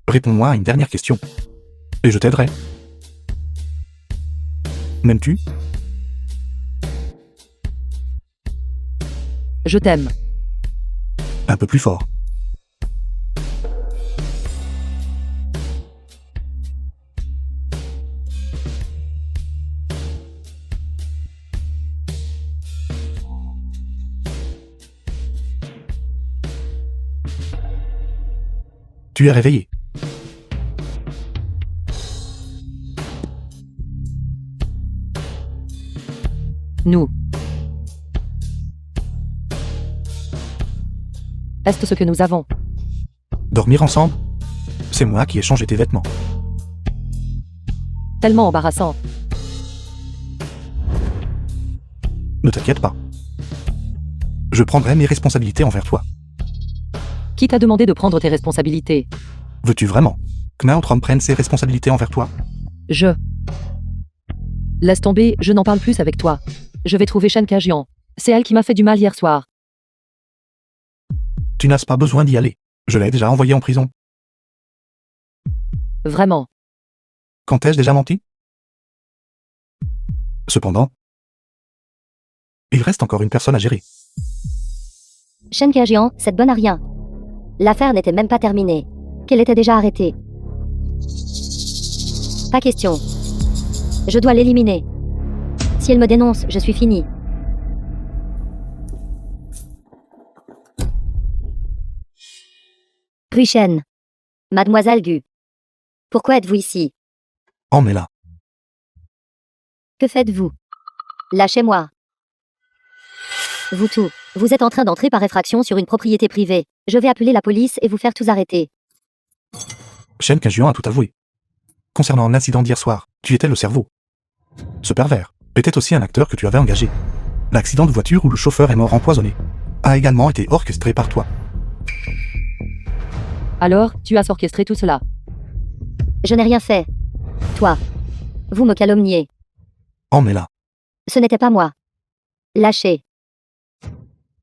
Réponds-moi à une dernière question. Et je t'aiderai. M'aimes-tu? Je t'aime. Un peu plus fort. Tu es réveillé. Nous. Est-ce ce que nous avons? Dormir ensemble? C'est moi qui ai changé tes vêtements. Tellement embarrassant. Ne t'inquiète pas. Je prendrai mes responsabilités envers toi. Qui t'a demandé de prendre tes responsabilités? Veux-tu vraiment que notre homme prenne ses responsabilités envers toi? Laisse tomber, je n'en parle plus avec toi. Je vais trouver Shen Kajian. C'est elle qui m'a fait du mal hier soir. Tu n'as pas besoin d'y aller. Je l'ai déjà envoyé en prison. Vraiment. Quand t'ai-je déjà menti? Cependant, il reste encore une personne à gérer. Shen Kajian, cette bonne à rien. L'affaire n'était même pas terminée. Qu'elle était déjà arrêtée. Pas question. Je dois l'éliminer. Si elle me dénonce, je suis fini. Rue Shen. Mademoiselle Gu. Pourquoi êtes-vous ici? Emmène-la. Que faites-vous? Lâchez-moi. Vous tout. Vous êtes en train d'entrer par effraction sur une propriété privée. Je vais appeler la police et vous faire tous arrêter. Shen Kajian a tout avoué. Concernant l'incident d'hier soir, tu étais le cerveau. Ce pervers était aussi un acteur que tu avais engagé. L'accident de voiture où le chauffeur est mort empoisonné a également été orchestré par toi. Alors, tu as orchestré tout cela. Je n'ai rien fait. Toi. Vous me calomniez. Emmène-la. Ce n'était pas moi. Lâchez.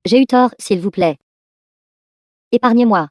J'ai eu tort, s'il vous plaît. Épargnez-moi.